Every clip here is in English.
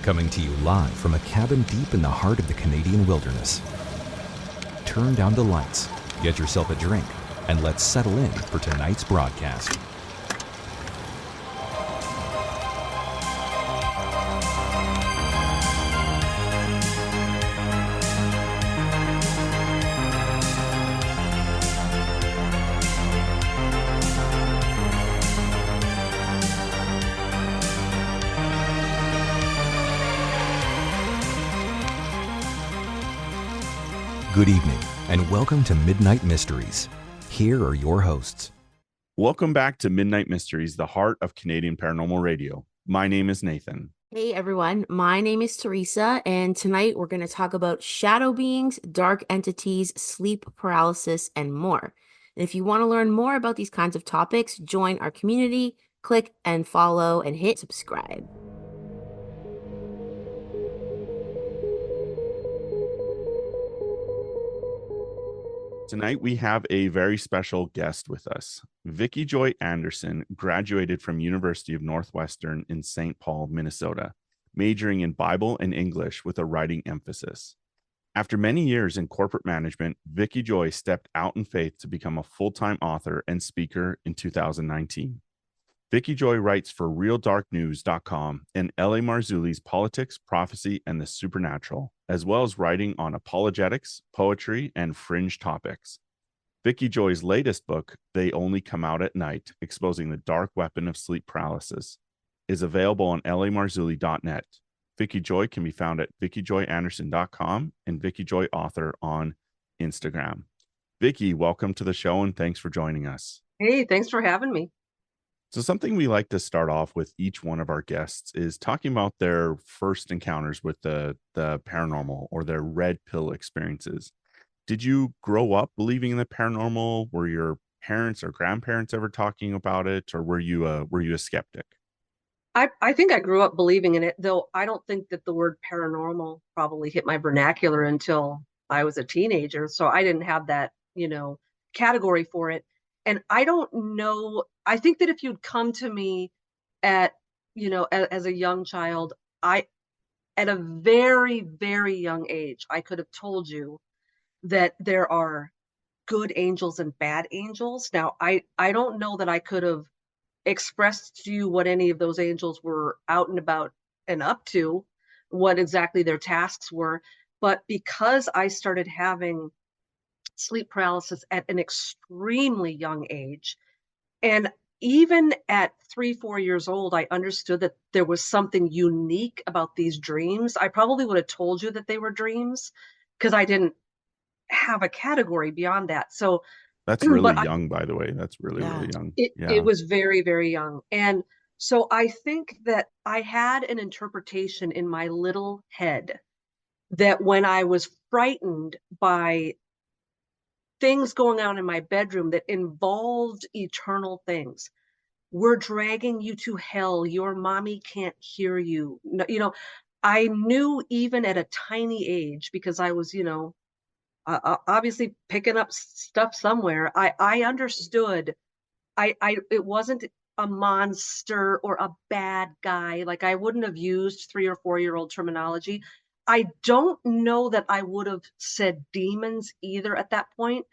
Coming to you live from a cabin deep in the heart of the Canadian wilderness. Turn down the lights, get yourself a drink, and let's settle in for tonight's broadcast. Good evening, and welcome to Midnight Mysteries. Here are your hosts. Welcome back to Midnight Mysteries, the heart of Canadian Paranormal Radio. My name is Nathan. Hey everyone, my name is Teresa, and tonight we're going to talk about shadow beings, dark entities, sleep paralysis, and more. And if you want to learn more about these kinds of topics, join our community, click and follow, and hit subscribe. Tonight we have a very special guest with us. Vicki Joy Anderson graduated from University of Northwestern in St. Paul, Minnesota, majoring in Bible and English with a writing emphasis. After many years in corporate management, Vicki Joy stepped out in faith to become a full-time author and speaker in 2019. Vicki Joy writes for RealDarkNews.com and L.A. Marzulli's Politics, Prophecy, and the Supernatural, as well as writing on apologetics, poetry, and fringe topics. Vicki Joy's latest book, They Only Come Out at Night, Exposing the Dark Weapon of Sleep Paralysis, is available on lamarzulli.net. Vicki Joy can be found at VickiJoyAnderson.com and Vicki Joy Author on Instagram. Vicki, welcome to the show and thanks for joining us. Hey, thanks for having me. So something we like to start off with each one of our guests is talking about their first encounters with the paranormal or their red pill experiences. Did you grow up believing in the paranormal? Were your parents or grandparents ever talking about it, or were you a skeptic? I think I grew up believing in it, though I don't think that the word paranormal probably hit my vernacular until I was a teenager. So I didn't have that, category for it. And I don't know, I think that if you'd come to me at, as a young child, at a very, very young age, I could have told you that there are good angels and bad angels. Now, I don't know that I could have expressed to you what any of those angels were out and about and up to, what exactly their tasks were. But because I started having sleep paralysis at an extremely young age, and even at 3-4 years old, I understood that there was something unique about these dreams. I probably would have told you that they were dreams because I didn't have a category beyond that. So that's really young, by the way. That's really young. It was very, very young. And so I think that I had an interpretation in my little head that when I was frightened by things going on in my bedroom that involved eternal things, we're dragging you to hell, your mommy can't hear you. I knew even at a tiny age, because I was, obviously picking up stuff somewhere. I understood. It wasn't a monster or a bad guy. Like, I wouldn't have used 3 or 4-year-old terminology. I don't know that I would have said demons either at that point,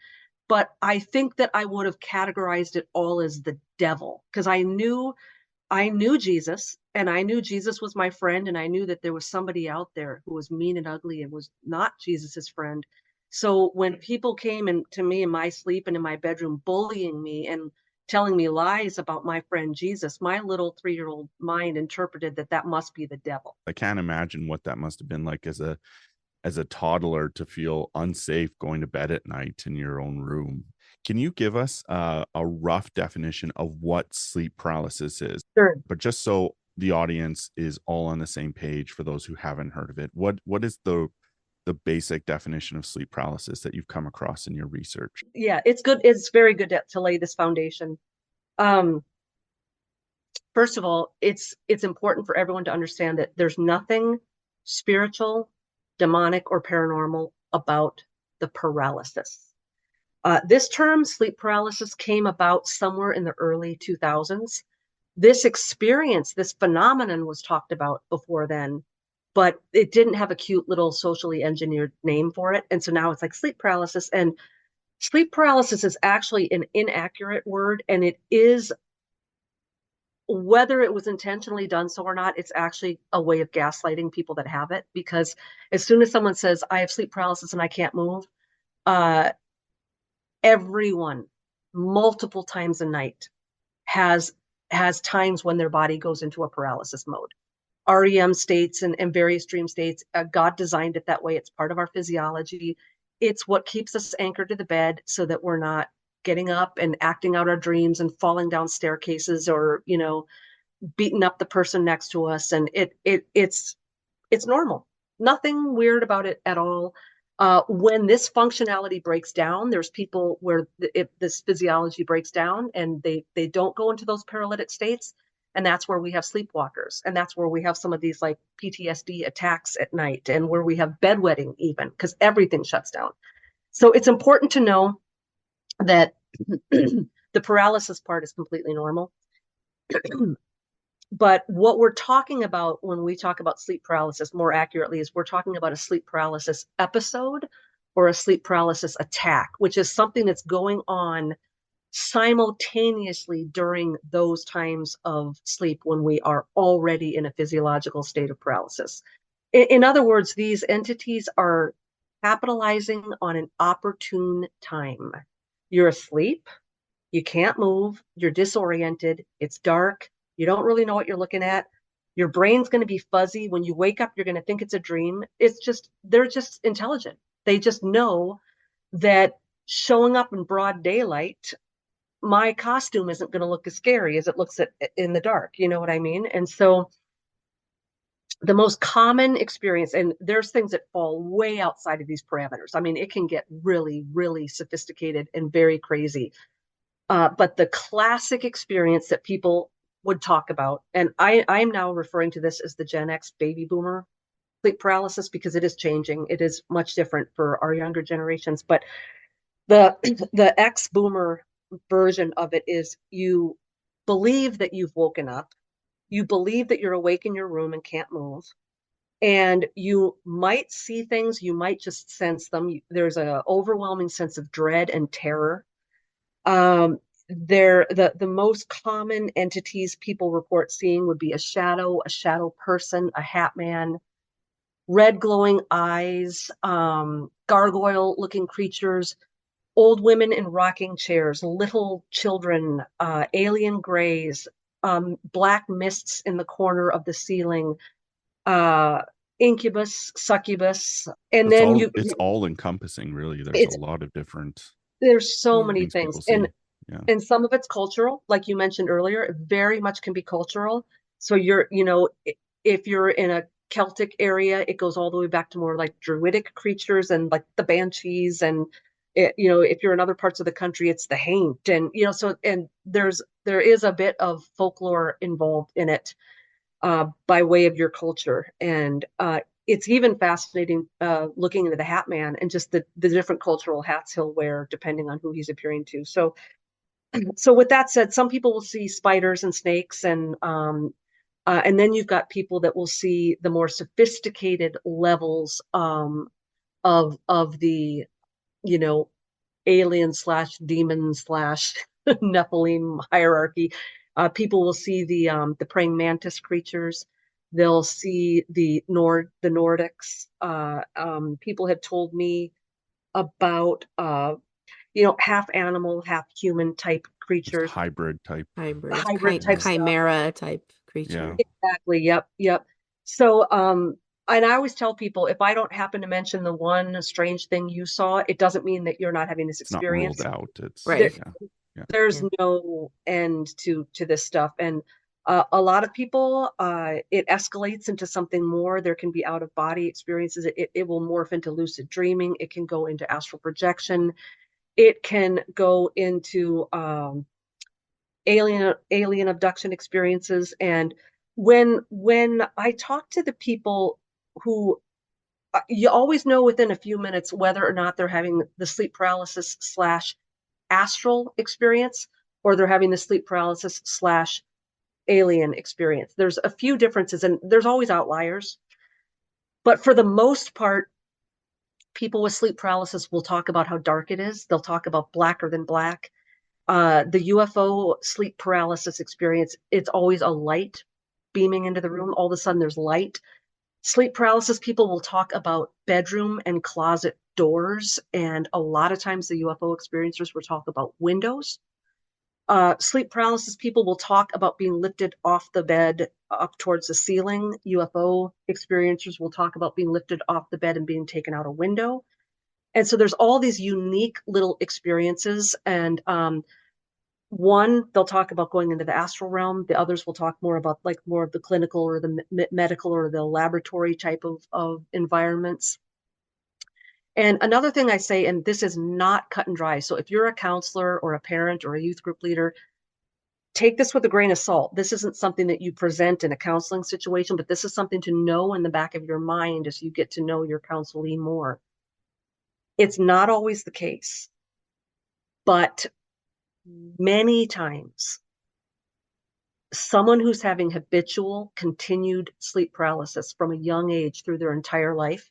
but I think that I would have categorized it all as the devil, because I knew Jesus, and I knew Jesus was my friend, and I knew that there was somebody out there who was mean and ugly and was not Jesus's friend. So when people came to me in my sleep and in my bedroom bullying me and telling me lies about my friend Jesus, my little 3-year-old mind interpreted that must be the devil. I can't imagine what that must have been like as a toddler to feel unsafe going to bed at night in your own room. Can you give us a rough definition of what sleep paralysis is? Sure. But just so the audience is all on the same page for those who haven't heard of it, what is the basic definition of sleep paralysis that you've come across in your research? Yeah, it's good. It's very good to lay this foundation. First of all, it's important for everyone to understand that there's nothing spiritual, demonic, or paranormal about the paralysis. This term, sleep paralysis, came about somewhere in the early 2000s. This experience, this phenomenon was talked about before then. but it didn't have a cute little socially engineered name for it. And so now it's like sleep paralysis. And sleep paralysis is actually an inaccurate word, and it is, whether it was intentionally done so or not, it's actually a way of gaslighting people that have it, because as soon as someone says, I have sleep paralysis and I can't move, everyone multiple times a night has times when their body goes into a paralysis mode. REM states and various dream states, God designed it that way. It's part of our physiology. It's what keeps us anchored to the bed so that we're not getting up and acting out our dreams and falling down staircases, or, you know, beating up the person next to us. And it's normal. Nothing weird about it at all. When this functionality breaks down, there's people where this physiology breaks down and they don't go into those paralytic states. And that's where we have sleepwalkers. And that's where we have some of these like PTSD attacks at night, and where we have bedwetting even, because everything shuts down. So it's important to know that the paralysis part is completely normal. But what we're talking about when we talk about sleep paralysis, more accurately, is we're talking about a sleep paralysis episode or a sleep paralysis attack, which is something that's going on simultaneously during those times of sleep when we are already in a physiological state of paralysis. In other words, these entities are capitalizing on an opportune time. You're asleep, you can't move, you're disoriented, it's dark, you don't really know what you're looking at. Your brain's going to be fuzzy. When you wake up, you're going to think it's a dream. They're just intelligent. They just know that showing up in broad daylight, my costume isn't going to look as scary as it looks in the dark. You know what I mean? And so the most common experience, and there's things that fall way outside of these parameters. I mean, it can get really, really sophisticated and very crazy. But the classic experience that people would talk about, and I'm now referring to this as the Gen X baby boomer sleep paralysis, because it is changing. It is much different for our younger generations. But the X boomer version of it is, you believe that you've woken up, you believe that you're awake in your room and can't move, and you might see things, you might just sense them. There's an overwhelming sense of dread and terror. The most common entities people report seeing would be a shadow person, a Hatman, red glowing eyes, gargoyle looking creatures, old women in rocking chairs, little children, alien grays, black mists in the corner of the ceiling, incubus, succubus, and It's all encompassing, really. There's a lot of different so many things. And some of it's cultural, like you mentioned earlier. It very much can be cultural. So if you're in a Celtic area, it goes all the way back to more like druidic creatures and like the banshees, and if you're in other parts of the country, it's the haint, and there is a bit of folklore involved in it, by way of your culture. And it's even fascinating looking into the Hatman and just the different cultural hats he'll wear depending on who he's appearing to. So with that said, some people will see spiders and snakes, and then you've got people that will see the more sophisticated levels of the alien / demon / Nephilim hierarchy. People will see the praying mantis creatures. They'll see the Nordics. People have told me about half animal, half human type creatures. Hybrid type chimera type creature. Yeah. Exactly. Yep. So, and I always tell people, if I don't happen to mention the one strange thing you saw, it doesn't mean that you're not having this experience. It's not ruled out. It's right. There's no end to this stuff. And a lot of people, it escalates into something more. There can be out of body experiences. It will morph into lucid dreaming. It can go into astral projection. It can go into alien abduction experiences. And when I talk to the people who, you always know within a few minutes whether or not they're having the sleep paralysis / astral experience, or they're having the sleep paralysis / alien experience. There's a few differences, and there's always outliers. But for the most part, people with sleep paralysis will talk about how dark it is. They'll talk about blacker than black. The UFO sleep paralysis experience, it's always a light beaming into the room. All of a sudden there's light. Sleep paralysis people will talk about bedroom and closet doors. And a lot of times the UFO experiencers will talk about windows. Sleep paralysis people will talk about being lifted off the bed up towards the ceiling. UFO experiencers will talk about being lifted off the bed and being taken out a window. And so there's all these unique little experiences. And one, they'll talk about going into the astral realm. The others will talk more about like more of the clinical or the medical or the laboratory type of environments. And another thing I say, and this is not cut and dry. So if you're a counselor or a parent or a youth group leader, take this with a grain of salt. This isn't something that you present in a counseling situation, but this is something to know in the back of your mind as you get to know your counselee more. It's not always the case, but many times someone who's having habitual continued sleep paralysis from a young age through their entire life,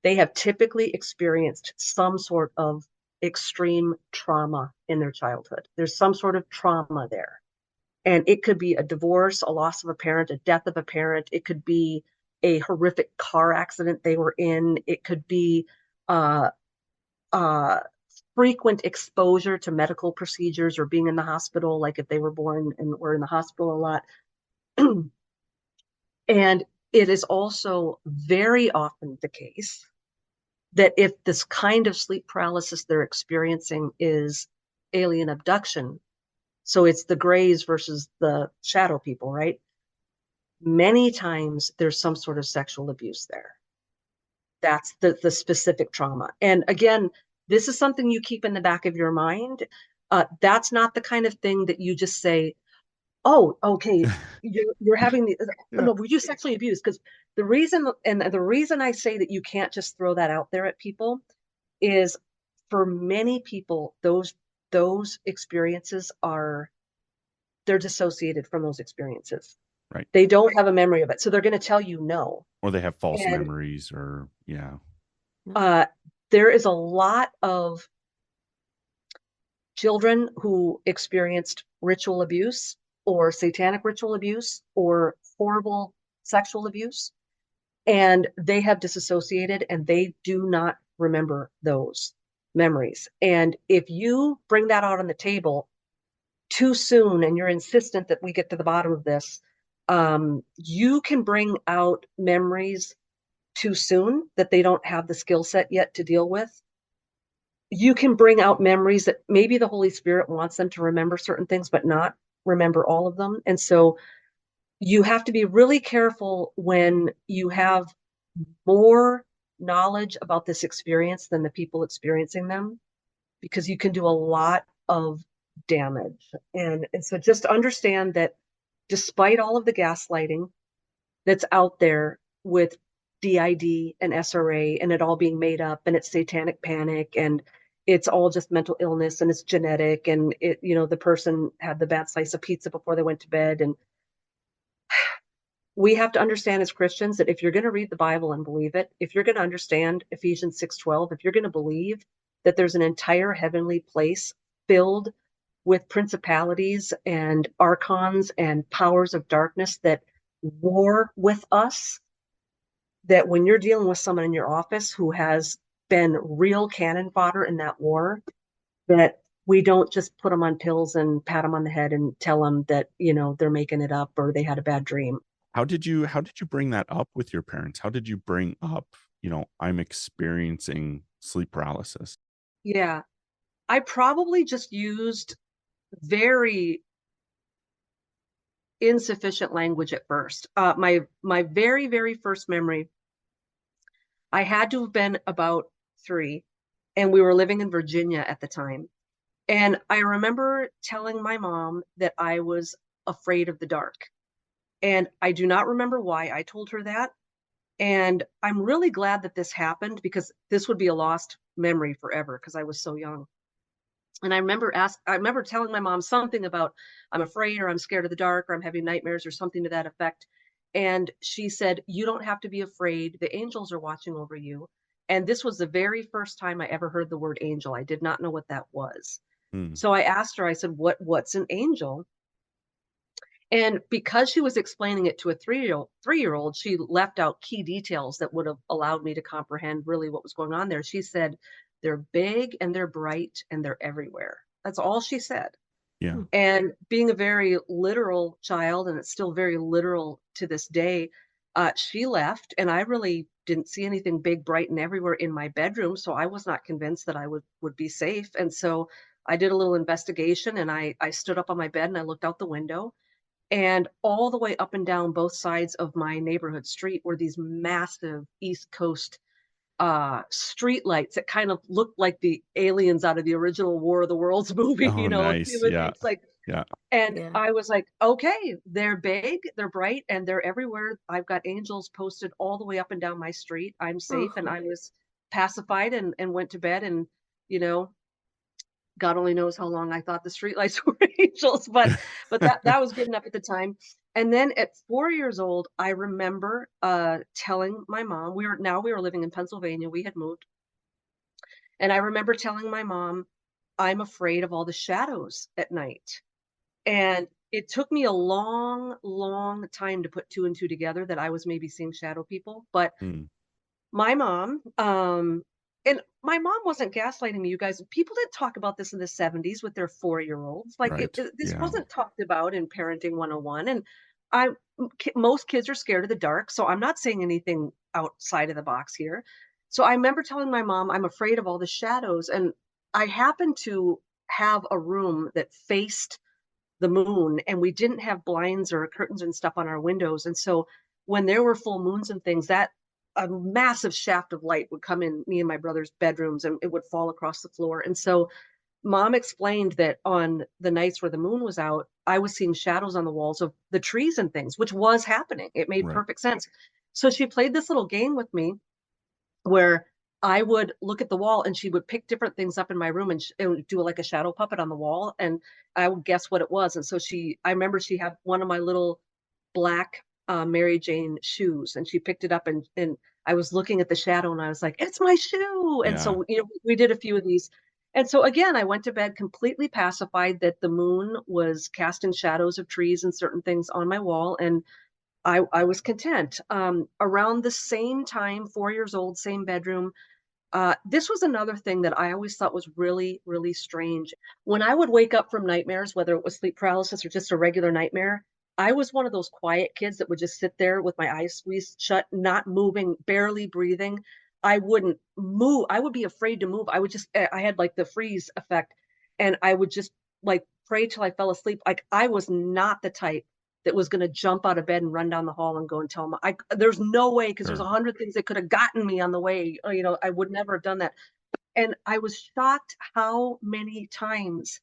they have typically experienced some sort of extreme trauma in their childhood. There's some sort of trauma there. And it could be a divorce, a loss of a parent, a death of a parent. It could be a horrific car accident they were in. It could be frequent exposure to medical procedures or being in the hospital, like if they were born and were in the hospital a lot. And it is also very often the case that if this kind of sleep paralysis they're experiencing is alien abduction, so it's the grays versus the shadow people, right? Many times there's some sort of sexual abuse there. That's the specific trauma. And again, this is something you keep in the back of your mind. That's not the kind of thing that you just say, oh, okay, you're having the, Yeah. no, were you sexually abused? Because the reason I say that you can't just throw that out there at people is for many people, those experiences they're dissociated from those experiences. Right. They don't have a memory of it. So they're going to tell you no. Or they have false And memories or yeah. there is a lot of children who experienced ritual abuse or satanic ritual abuse or horrible sexual abuse, and they have disassociated and they do not remember those memories. And if you bring that out on the table too soon and you're insistent that we get to the bottom of this, you can bring out memories too soon that they don't have the skill set yet to deal with. You can bring out memories that maybe the Holy Spirit wants them to remember certain things, but not remember all of them. And so you have to be really careful when you have more knowledge about this experience than the people experiencing them, because you can do a lot of damage. And so just understand that despite all of the gaslighting that's out there with DID and SRA and it all being made up and it's satanic panic and it's all just mental illness and it's genetic and it, the person had the bad slice of pizza before they went to bed. And we have to understand as Christians that if you're going to read the Bible and believe it, if you're going to understand Ephesians 6:12, if you're going to believe that there's an entire heavenly place filled with principalities and archons and powers of darkness that war with us, that when you're dealing with someone in your office who has been real cannon fodder in that war, that we don't just put them on pills and pat them on the head and tell them that, they're making it up or they had a bad dream. How did you bring that up with your parents? How did you bring up, I'm experiencing sleep paralysis? Yeah. I probably just used very insufficient language at first. My very, very first memory, I had to have been about 3, and we were living in Virginia at the time. And I remember telling my mom that I was afraid of the dark. And I do not remember why I told her that. And I'm really glad that this happened because this would be a lost memory forever because I was so young. And I remember telling my mom something about I'm afraid or I'm scared of the dark or I'm having nightmares or something to that effect. And she said, "You don't have to be afraid. The angels are watching over you." And this was the very first time I ever heard the word angel. I did not know what that was. Mm. So I asked her, I said, what's an angel? And because she was explaining it to a three-year-old, she left out key details that would have allowed me to comprehend really what was going on there. She said, "They're big and they're bright and they're everywhere." That's all she said. Yeah. And being a very literal child, and it's still very literal to this day, she left, and I really didn't see anything big, bright, and everywhere in my bedroom, so I was not convinced that I would be safe. And so I did a little investigation, and I stood up on my bed and I looked out the window, and all the way up and down both sides of my neighborhood street were these massive East Coast street lights that kind of looked like the aliens out of the original War of the Worlds movie, Oh, nice. Yeah. it's like, Yeah. and Yeah. I was like, "Okay, they're big, they're bright, and they're everywhere. I've got angels posted all the way up and down my street. I'm safe." And Oh, I was pacified and went to bed, and, you know, God only knows how long I thought the streetlights were angels, but that was good enough at the time. And then at 4 years old, I remember, telling my mom, we were living in Pennsylvania, we had moved, and I remember telling my mom, "I'm afraid of all the shadows at night." And it took me a long, long time to put 2 and 2 together that I was maybe seeing shadow people. But Mm. my mom, and my mom wasn't gaslighting me, you guys. People didn't talk about this in the 70s with their 4-year-olds. Like, Right. this Yeah. wasn't talked about in Parenting 101. And I, most kids are scared of the dark, so I'm not saying anything outside of the box here. So I remember telling my mom, "I'm afraid of all the shadows." And I happened to have a room that faced the moon, and we didn't have blinds or curtains and stuff on our windows. And so when there were full moons and things, that a massive shaft of light would come in me and my brother's bedrooms, and it would fall across the floor. And so mom explained that on the nights where the moon was out, I was seeing shadows on the walls of the trees and things, which was happening. It made Right. perfect sense. So she played this little game with me where I would look at the wall and she would pick different things up in my room, and, and do like a shadow puppet on the wall, and I would guess what it was. And so I remember she had one of my little black Mary Jane shoes, and she picked it up, and I was looking at the shadow and I was like, "It's my shoe." And Yeah. so, we did a few of these. And so again, I went to bed completely pacified that the moon was casting shadows of trees and certain things on my wall, and I was content. Around the same time, 4 years old, same bedroom. This was another thing that I always thought was really, really strange. When I would wake up from nightmares, whether it was sleep paralysis or just a regular nightmare, I was one of those quiet kids that would just sit there with my eyes squeezed shut, not moving, barely breathing. I wouldn't move. I would be afraid to move. I had like the freeze effect, and I would just like pray till I fell asleep. Like, I was not the type that was going to jump out of bed and run down the hall and go and tell them. There's no way, because there's Sure. 100 things that could have gotten me on the way. I would never have done that. And I was shocked how many times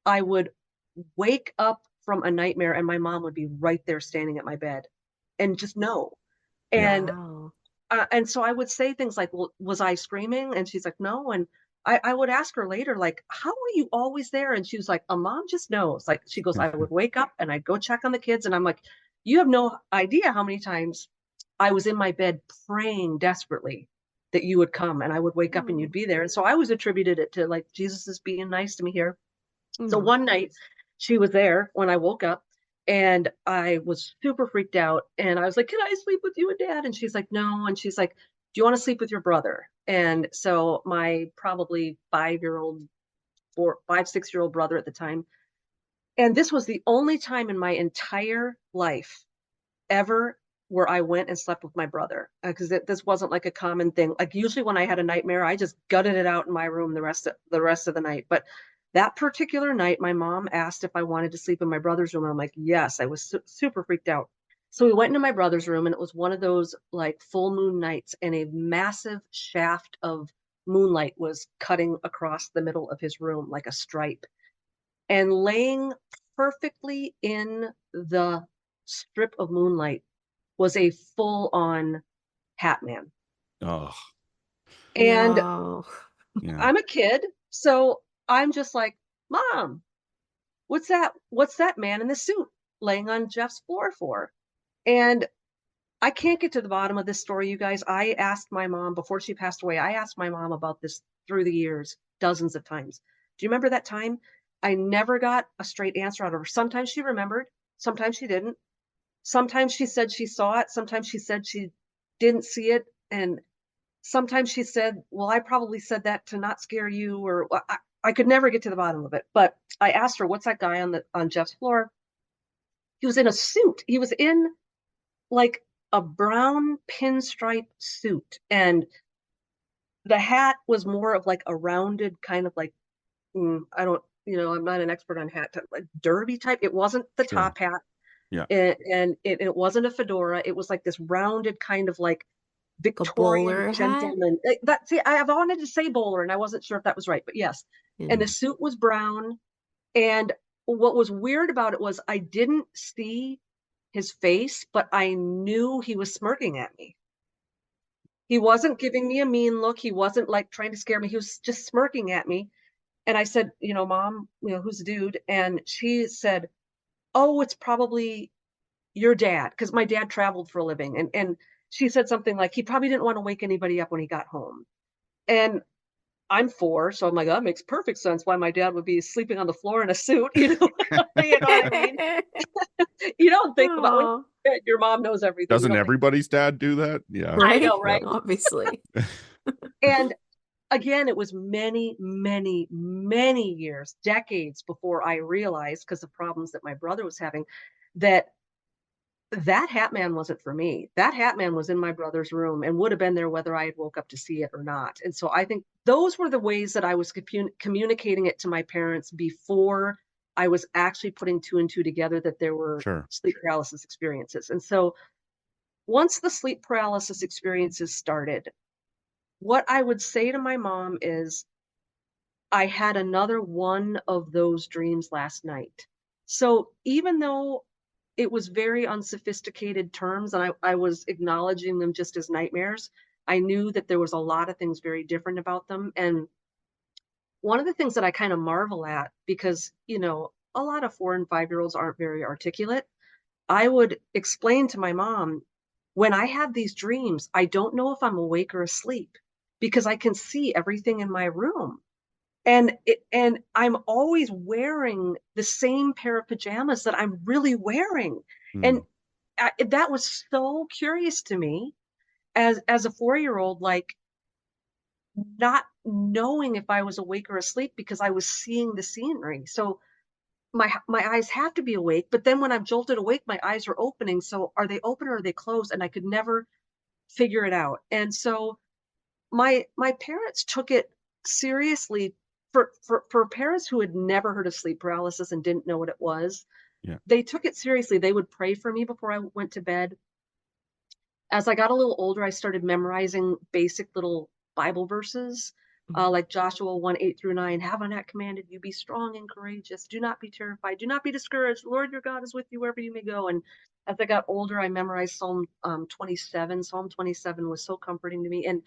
I would wake up from a nightmare and my mom would be right there standing at my bed and just know. Yeah. And wow. and so I would say things like, "Well, was I screaming?" And she's like, "No." And I would ask her later, like, "How are you always there?" And she was like, "A mom just knows." Like, she goes, "I would wake up and I'd go check on the kids." And I'm like, "You have no idea how many times I was in my bed praying desperately that you would come, and I would wake up and you'd Oh, be there." And so I always attributed it to, like, Jesus is being nice to me here. So mm, one night she was there when I woke up, and I was super freaked out, and I was like, "Can I sleep with you and dad?" And she's like, "No." And she's like, "Do you want to sleep with your brother?" And so my probably 5-year-old, 6-year-old brother at the time. And this was the only time in my entire life ever where I went and slept with my brother, because this wasn't like a common thing. Like, usually when I had a nightmare, I just gutted it out in my room the rest of the night. But that particular night, my mom asked if I wanted to sleep in my brother's room, and I'm like, yes. I was super freaked out. So we went into my brother's room, and it was one of those like full moon nights, and a massive shaft of moonlight was cutting across the middle of his room like a stripe. And laying perfectly in the strip of moonlight was a full-on Hatman. Oh, And no. yeah. I'm a kid, so I'm just like, "Mom, what's that man in the suit laying on Jeff's floor for?" And I can't get to the bottom of this story, you guys. I asked my mom before she passed away. I asked my mom about this through the years, dozens of times. Do you remember that time? I never got a straight answer out of her. Sometimes she remembered, sometimes she didn't. Sometimes she said she saw it, sometimes she said she didn't see it, and sometimes she said, well, I probably said that to not scare you, or I could never get to the bottom of it. But I asked her, what's that guy on Jeff's floor? He was in a suit. He was in like a brown pinstripe suit, and the hat was more of like a rounded kind of like, I don't, I'm not an expert on hat, like derby type. It wasn't the Sure. top hat. Yeah. And it wasn't a fedora. It was like this rounded kind of like Victorian bowler hat? gentleman. I've wanted to say bowler, and I wasn't sure if that was right, but yes. And the suit was brown. And what was weird about it was I didn't see his face, but I knew he was smirking at me. He wasn't giving me a mean look. He wasn't like trying to scare me. He was just smirking at me. And I said, Mom, who's the dude? And she said, oh, it's probably your dad, because my dad traveled for a living. And she said something like, he probably didn't want to wake anybody up when he got home. And I'm 4, so I'm like, that makes perfect sense why my dad would be sleeping on the floor in a suit, you know what I mean? You don't think about when your mom knows everything. Doesn't everybody's dad do that? Yeah. Right? I know, right? Obviously. And again, it was many, many, many years, decades before I realized, because of problems that my brother was having, that Hatman wasn't for me. That Hatman was in my brother's room and would have been there whether I had woke up to see it or not. And so I think those were the ways that I was communicating it to my parents before I was actually putting 2 and 2 together, that there were sleep paralysis experiences. And so once the sleep paralysis experiences started, what I would say to my mom is, I had another one of those dreams last night. So even though it was very unsophisticated terms, and I was acknowledging them just as nightmares, I knew that there was a lot of things very different about them. And one of the things that I kind of marvel at, because, a lot of 4 and 5-year-olds aren't very articulate, I would explain to my mom, when I have these dreams, I don't know if I'm awake or asleep because I can see everything in my room. And I'm always wearing the same pair of pajamas that I'm really wearing. And that was so curious to me as a 4-year-old, like not knowing if I was awake or asleep because I was seeing the scenery. So my eyes have to be awake, but then when I'm jolted awake, my eyes are opening. So are they open or are they closed? And I could never figure it out. And so my parents took it seriously. For parents who had never heard of sleep paralysis and didn't know what it was, they took it seriously. They would pray for me before I went to bed. As I got a little older, I started memorizing basic little Bible verses, like Joshua 1:8-9. Have I not commanded you? Be strong and courageous. Do not be terrified. Do not be discouraged. Lord your God is with you wherever you may go. And as I got older, I memorized Psalm 27. Psalm 27 was so comforting to me. And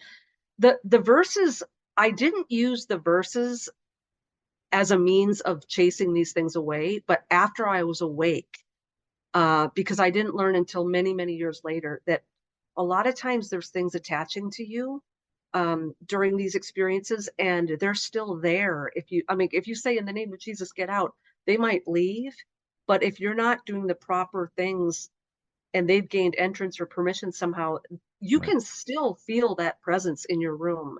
the verses, I didn't use the verses as a means of chasing these things away, but after I was awake, because I didn't learn until many, many years later that a lot of times there's things attaching to you during these experiences, and they're still there. If you say, in the name of Jesus, get out, they might leave, but if you're not doing the proper things and they've gained entrance or permission somehow, you can still feel that presence in your room.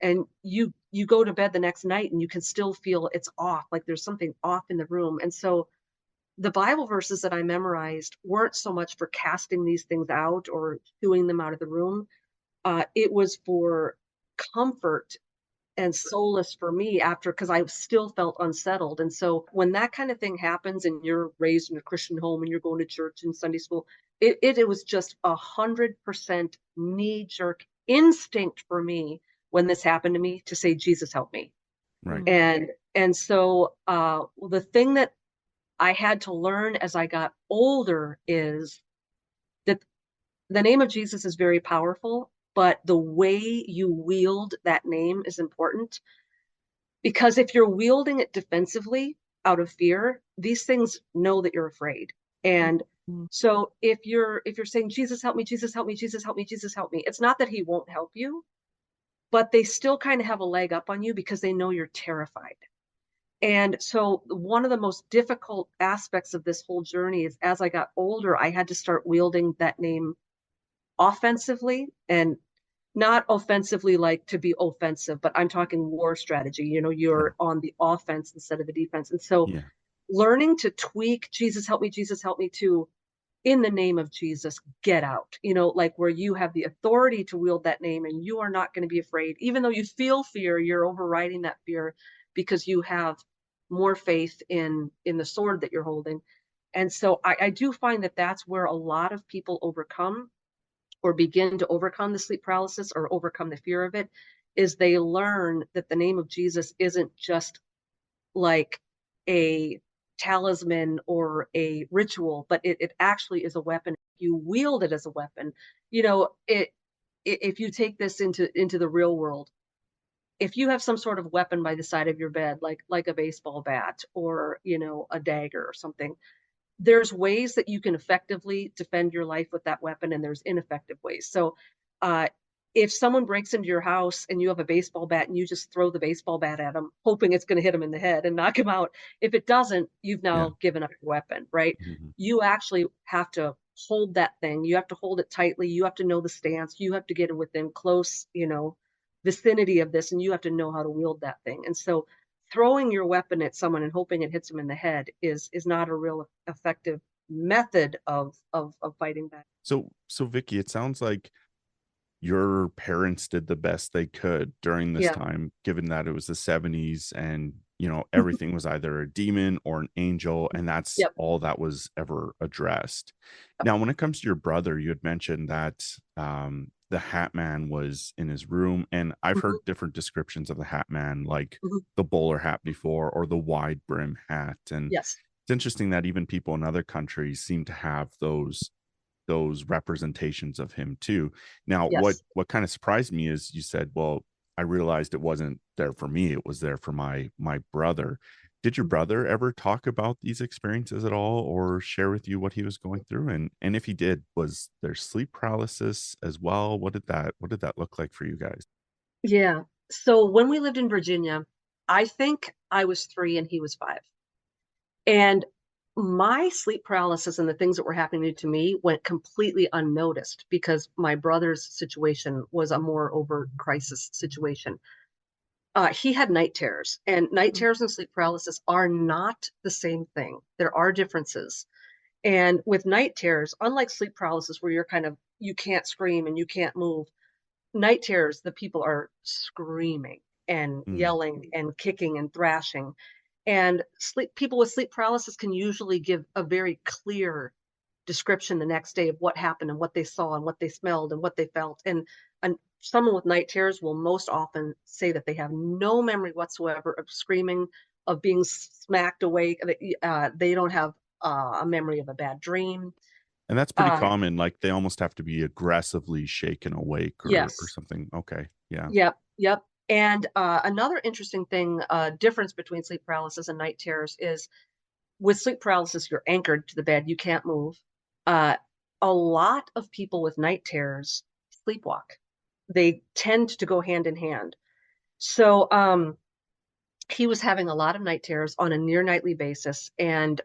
And you go to bed the next night and you can still feel it's off, like there's something off in the room. And so the Bible verses that I memorized weren't so much for casting these things out or shooing them out of the room. It was for comfort and solace for me because I still felt unsettled. And so when that kind of thing happens and you're raised in a Christian home and you're going to church and Sunday school, it was just 100% knee-jerk instinct for me when this happened to me to say, Jesus, help me. Right. And so the thing that I had to learn as I got older is that the name of Jesus is very powerful, but the way you wield that name is important. Because if you're wielding it defensively out of fear, these things know that you're afraid. And Mm. So if you're saying, Jesus help me, Jesus help me, Jesus help me, Jesus help me, it's not that he won't help you, but they still kind of have a leg up on you because they know you're terrified. And so one of the most difficult aspects of this whole journey is, as I got older, I had to start wielding that name offensively, and not offensively like to be offensive, but I'm talking war strategy. Sure. You're on the offense instead of the defense. And so Yeah. learning to tweak Jesus help me to, in the name of Jesus, get out, like where you have the authority to wield that name and you are not going to be afraid. Even though you feel fear, you're overriding that fear because you have more faith in the sword that you're holding. And so I do find that that's where a lot of people overcome or begin to overcome the sleep paralysis or overcome the fear of it, is they learn that the name of Jesus isn't just like a talisman or a ritual, but it actually is a weapon. You wield it as a weapon. If you take this into the real world, if you have some sort of weapon by the side of your bed, like a baseball bat or a dagger or something, there's ways that you can effectively defend your life with that weapon, and there's ineffective ways. So, uh, if someone breaks into your house and you have a baseball bat and you just throw the baseball bat at them, hoping it's going to hit them in the head and knock him out, if it doesn't, you've Yeah. now given up your weapon, right? Mhm. You actually have to hold that thing. You have to hold it tightly. You have to know the stance. You have to get within close, vicinity of this, and you have to know how to wield that thing. And so, throwing your weapon at someone and hoping it hits them in the head is not a real effective method of fighting back. So Vicky, it sounds like your parents did the best they could during this Yeah. time, given that it was the 70s and everything was either a demon or an angel, and that's Yep. all that was ever addressed. Yep. Now, when it comes to your brother, you had mentioned that the Hatman was in his room, and I've Mhm, heard different descriptions of the Hatman, like mhm. the bowler hat before or the wide brim hat. And Yes. it's interesting that even people in other countries seem to have those representations of him too. Now, what Yes. what kind of surprised me is you said, "Well, I realized it wasn't there for me; it was there for my brother." Did your Mhm. brother ever talk about these experiences at all, or share with you what he was going through? And if he did, was there sleep paralysis as well? What did that look like for you guys? Yeah. So when we lived in Virginia, I think I was 3 and he was 5. And my sleep paralysis and the things that were happening to me went completely unnoticed because my brother's situation was a more overt crisis situation. He had night terrors, and night Mm. terrors and sleep paralysis are not the same thing. There are differences. And with night terrors, unlike sleep paralysis, where you can't scream and you can't move, night terrors, the people are screaming and Mm. yelling and kicking and thrashing. And people with sleep paralysis can usually give a very clear description the next day of what happened and what they saw and what they smelled and what they felt. And someone with night terrors will most often say that they have no memory whatsoever of screaming, of being smacked awake. They don't have a memory of a bad dream. And that's pretty Uh, common. Like they almost have to be aggressively shaken awake or yes. something. Okay, yeah. Yep. Yep. And another interesting thing, difference between sleep paralysis and night terrors is, with sleep paralysis, you're anchored to the bed, you can't move. Uh, a lot of people with night terrors sleepwalk. They tend to go hand in hand. So he was having a lot of night terrors on a near nightly basis, and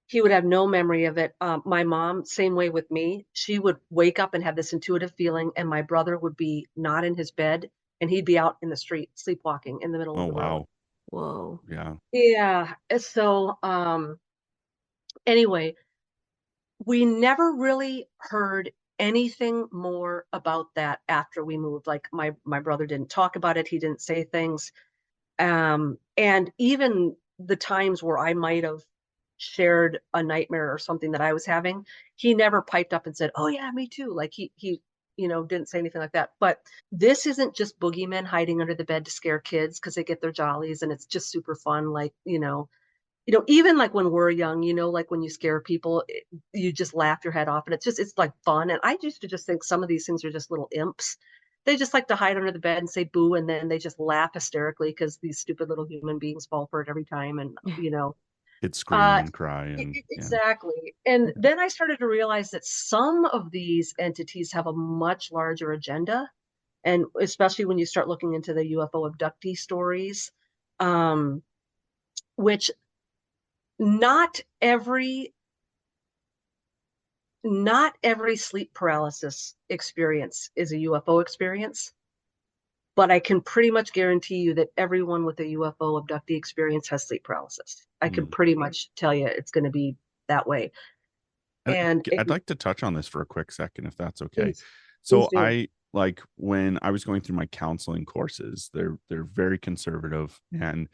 he would have no memory of it. My mom, same way with me. She would wake up and have this intuitive feeling, and my brother would be not in his bed, and he'd be out in the street sleepwalking in the middle of Oh the road. wow. Whoa. Yeah. Yeah. So anyway, we never really heard anything more about that after we moved. Like my brother didn't talk about it. He didn't say things. And even the times where I might have shared a nightmare or something that I was having, he never piped up and said, "Oh yeah, me too." Like he didn't say anything like that. But this isn't just boogeymen hiding under the bed to scare kids because they get their jollies and it's just super fun. Like, even like when we're young, like when you scare people, you just laugh your head off, and it's like fun. And I used to just think some of these things are just little imps. They just like to hide under the bed and say boo, and then they just laugh hysterically because these stupid little human beings fall for it every time. And It'd scream Uh, and cry and yeah. exactly. And then I started to realize that some of these entities have a much larger agenda. And especially when you start looking into the UFO abductee stories, um, which not every not every sleep paralysis experience is a UFO experience, but I can pretty much guarantee you that everyone with a UFO abductee experience has sleep paralysis. I can Mm. pretty much tell you it's going to be that way. And I'd like to touch on this for a quick second, if that's okay. please, please So do. when I was going through my counseling courses, they're very conservative, and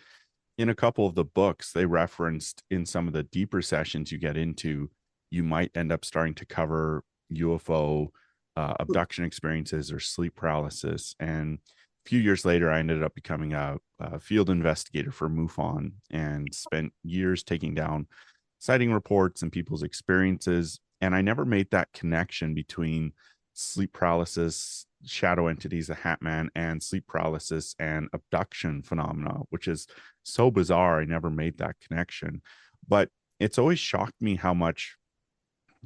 in a couple of the books they referenced in some of the deeper sessions you get into, you might end up starting to cover UFO abduction experiences or sleep paralysis. And a few years later, I ended up becoming a field investigator for MUFON and spent years taking down sighting reports and people's experiences. And I never made that connection between sleep paralysis, shadow entities, the Hatman, and sleep paralysis and abduction phenomena, which is so bizarre. I never made that connection. But it's always shocked me how much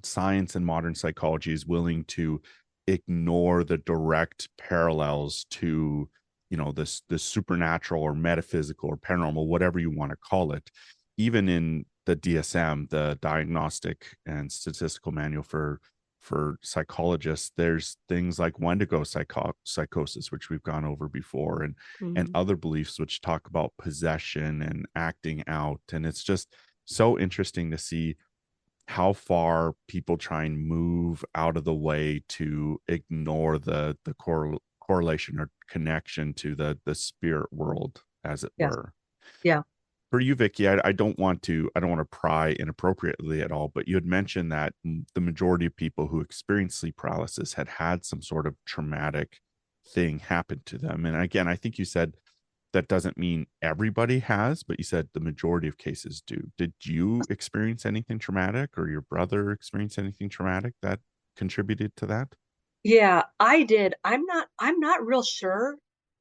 science and modern psychology is willing to ignore the direct parallels to, this supernatural or metaphysical or paranormal, whatever you want to call it. Even in the DSM, the Diagnostic and Statistical Manual for psychologists, there's things like Wendigo psychosis, which we've gone over before, and Mhm. other beliefs which talk about possession and acting out. And it's just so interesting to see how far people try and move out of the way to ignore the correlation or connection to the spirit world, as it Yes. were. Yeah. For you, Vicki, I don't want to pry inappropriately at all, but you had mentioned that the majority of people who experience sleep paralysis had some sort of traumatic thing happen to them. And again, I think you said that doesn't mean everybody has, but you said the majority of cases do. Did you experience anything traumatic, or your brother experience anything traumatic that contributed to that? Yeah, I did. I'm not real sure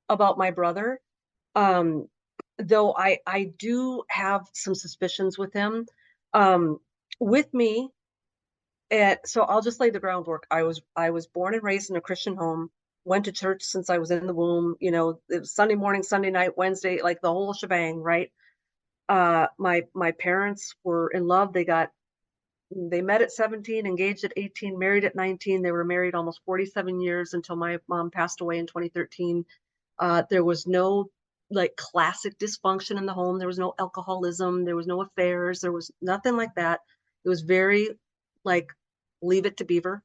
about my brother. Um, though I do have some suspicions with him. Um, with me, so I'll just lay the groundwork. I was born and raised in a Christian home, went to church since I was in the womb, it was Sunday morning, Sunday night, Wednesday, like the whole shebang, right? My parents were in love. They met at 17, engaged at 18, married at 19. They were married almost 47 years until my mom passed away in 2013. There was no like classic dysfunction in the home. There was no alcoholism. There was no affairs. There was nothing like that. It was very like leave it to Beaver.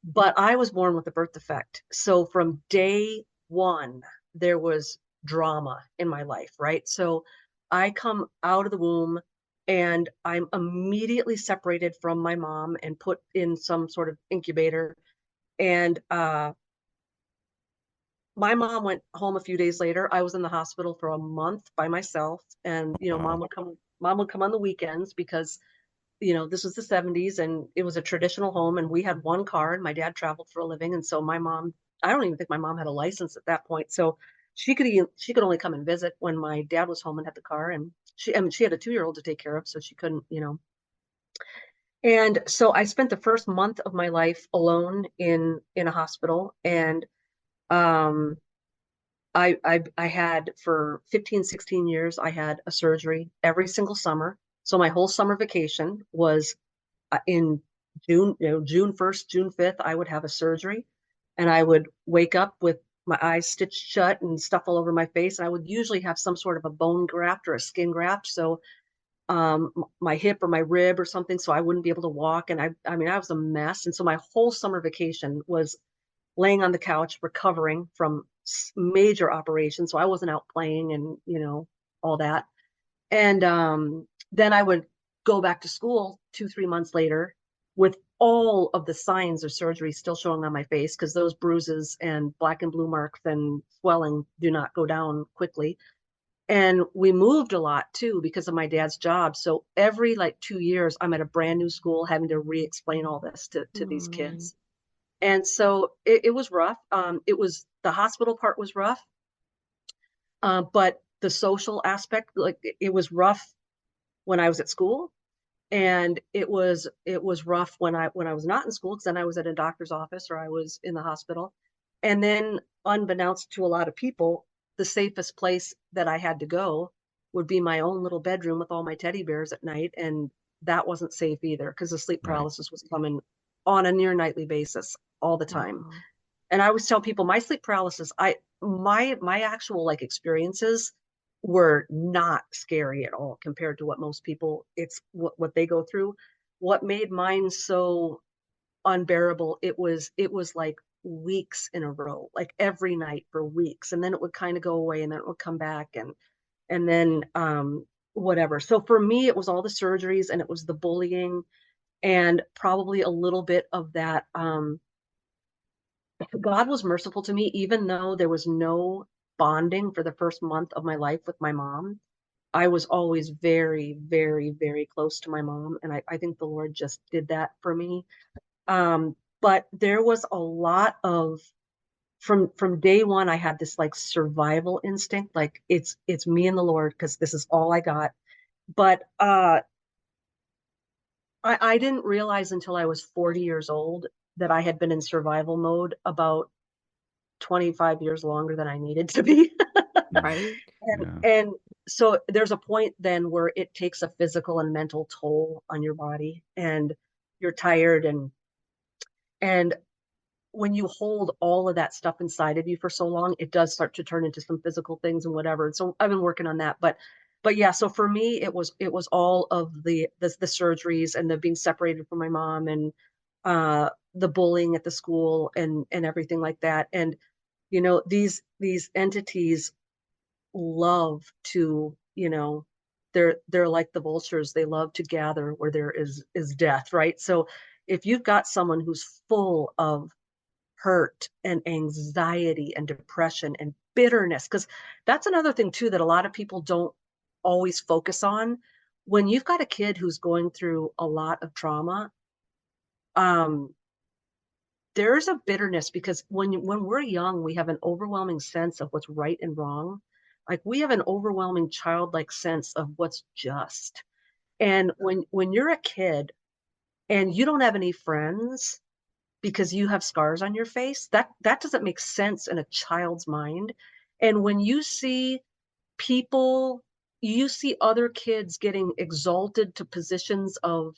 But I was born with a birth defect. So from day one, there was drama in my life, right? So I come out of the womb and I'm immediately separated from my mom and put in some sort of incubator. And my mom went home a few days later. I was in the hospital for a month by myself. And, Wow. mom would come on the weekends because this was the 70s and it was a traditional home and we had one car and my dad traveled for a living. And so my mom, I don't even think my mom had a license at that point. So she could only come and visit when my dad was home and had the car. And she had a 2-year-old to take care of, so she couldn't. And so I spent the first month of my life alone in a hospital. And um I had for 15, 16 years, I had a surgery every single summer. So my whole summer vacation was in June, June 1st, June 5th, I would have a surgery and I would wake up with my eyes stitched shut and stuff all over my face. And I would usually have some sort of a bone graft or a skin graft. So my hip or my rib or something, so I wouldn't be able to walk. And I mean, I was a mess. And so my whole summer vacation was laying on the couch recovering from major operations. So I wasn't out playing and, all that. And then I would go back to school 2, 3 months later with all of the signs of surgery still showing on my face because those bruises and black and blue marks and swelling do not go down quickly. And we moved a lot too because of my dad's job. So every like 2 years, I'm at a brand new school having to re-explain all this to these Mm. kids. And so it was rough. The hospital part was rough, but the social aspect, like it was rough when I was at school. And it was rough when I was not in school, because then I was at a doctor's office or I was in the hospital. And then, unbeknownst to a lot of people, the safest place that I had to go would be my own little bedroom with all my teddy bears at night. And that wasn't safe either, because the sleep Right. paralysis was coming on a near nightly basis all the time. Wow. And I always tell people my sleep paralysis, my actual like experiences were not scary at all compared to what most people, it's what they go through. What made mine so unbearable, it was like weeks in a row, like every night for weeks, and then it would kind of go away and then it would come back, and then whatever. So for me, it was all the surgeries, and it was the bullying, and probably a little bit of that. God was merciful to me, even though there was no bonding for the first month of my life with my mom. I was always very, very, very close to my mom. And I think the Lord just did that for me. But there was a lot of, from day one, I had this like survival instinct, like it's me and the Lord, because this is all I got. But I didn't realize until I was 40 years old that I had been in survival mode about 25 years longer than I needed to be. Right? And, Yeah. and so there's a point then where it takes a physical and mental toll on your body, and you're tired, and when you hold all of that stuff inside of you for so long, it does start to turn into some physical things and whatever. And so I've been working on that. But yeah, so for me, it was all of the surgeries and the being separated from my mom, and the bullying at the school, and everything like that. And these entities love to, they're like the vultures. They love to gather where there is death, right? So if you've got someone who's full of hurt and anxiety and depression and bitterness, because that's another thing too that a lot of people don't always focus on. When you've got a kid who's going through a lot of trauma, um there's a bitterness, because when we're young, we have an overwhelming sense of what's right and wrong. Like, we have an overwhelming childlike sense of what's just. And when you're a kid and you don't have any friends because you have scars on your face, that doesn't make sense in a child's mind. And when people you see other kids getting exalted to positions of,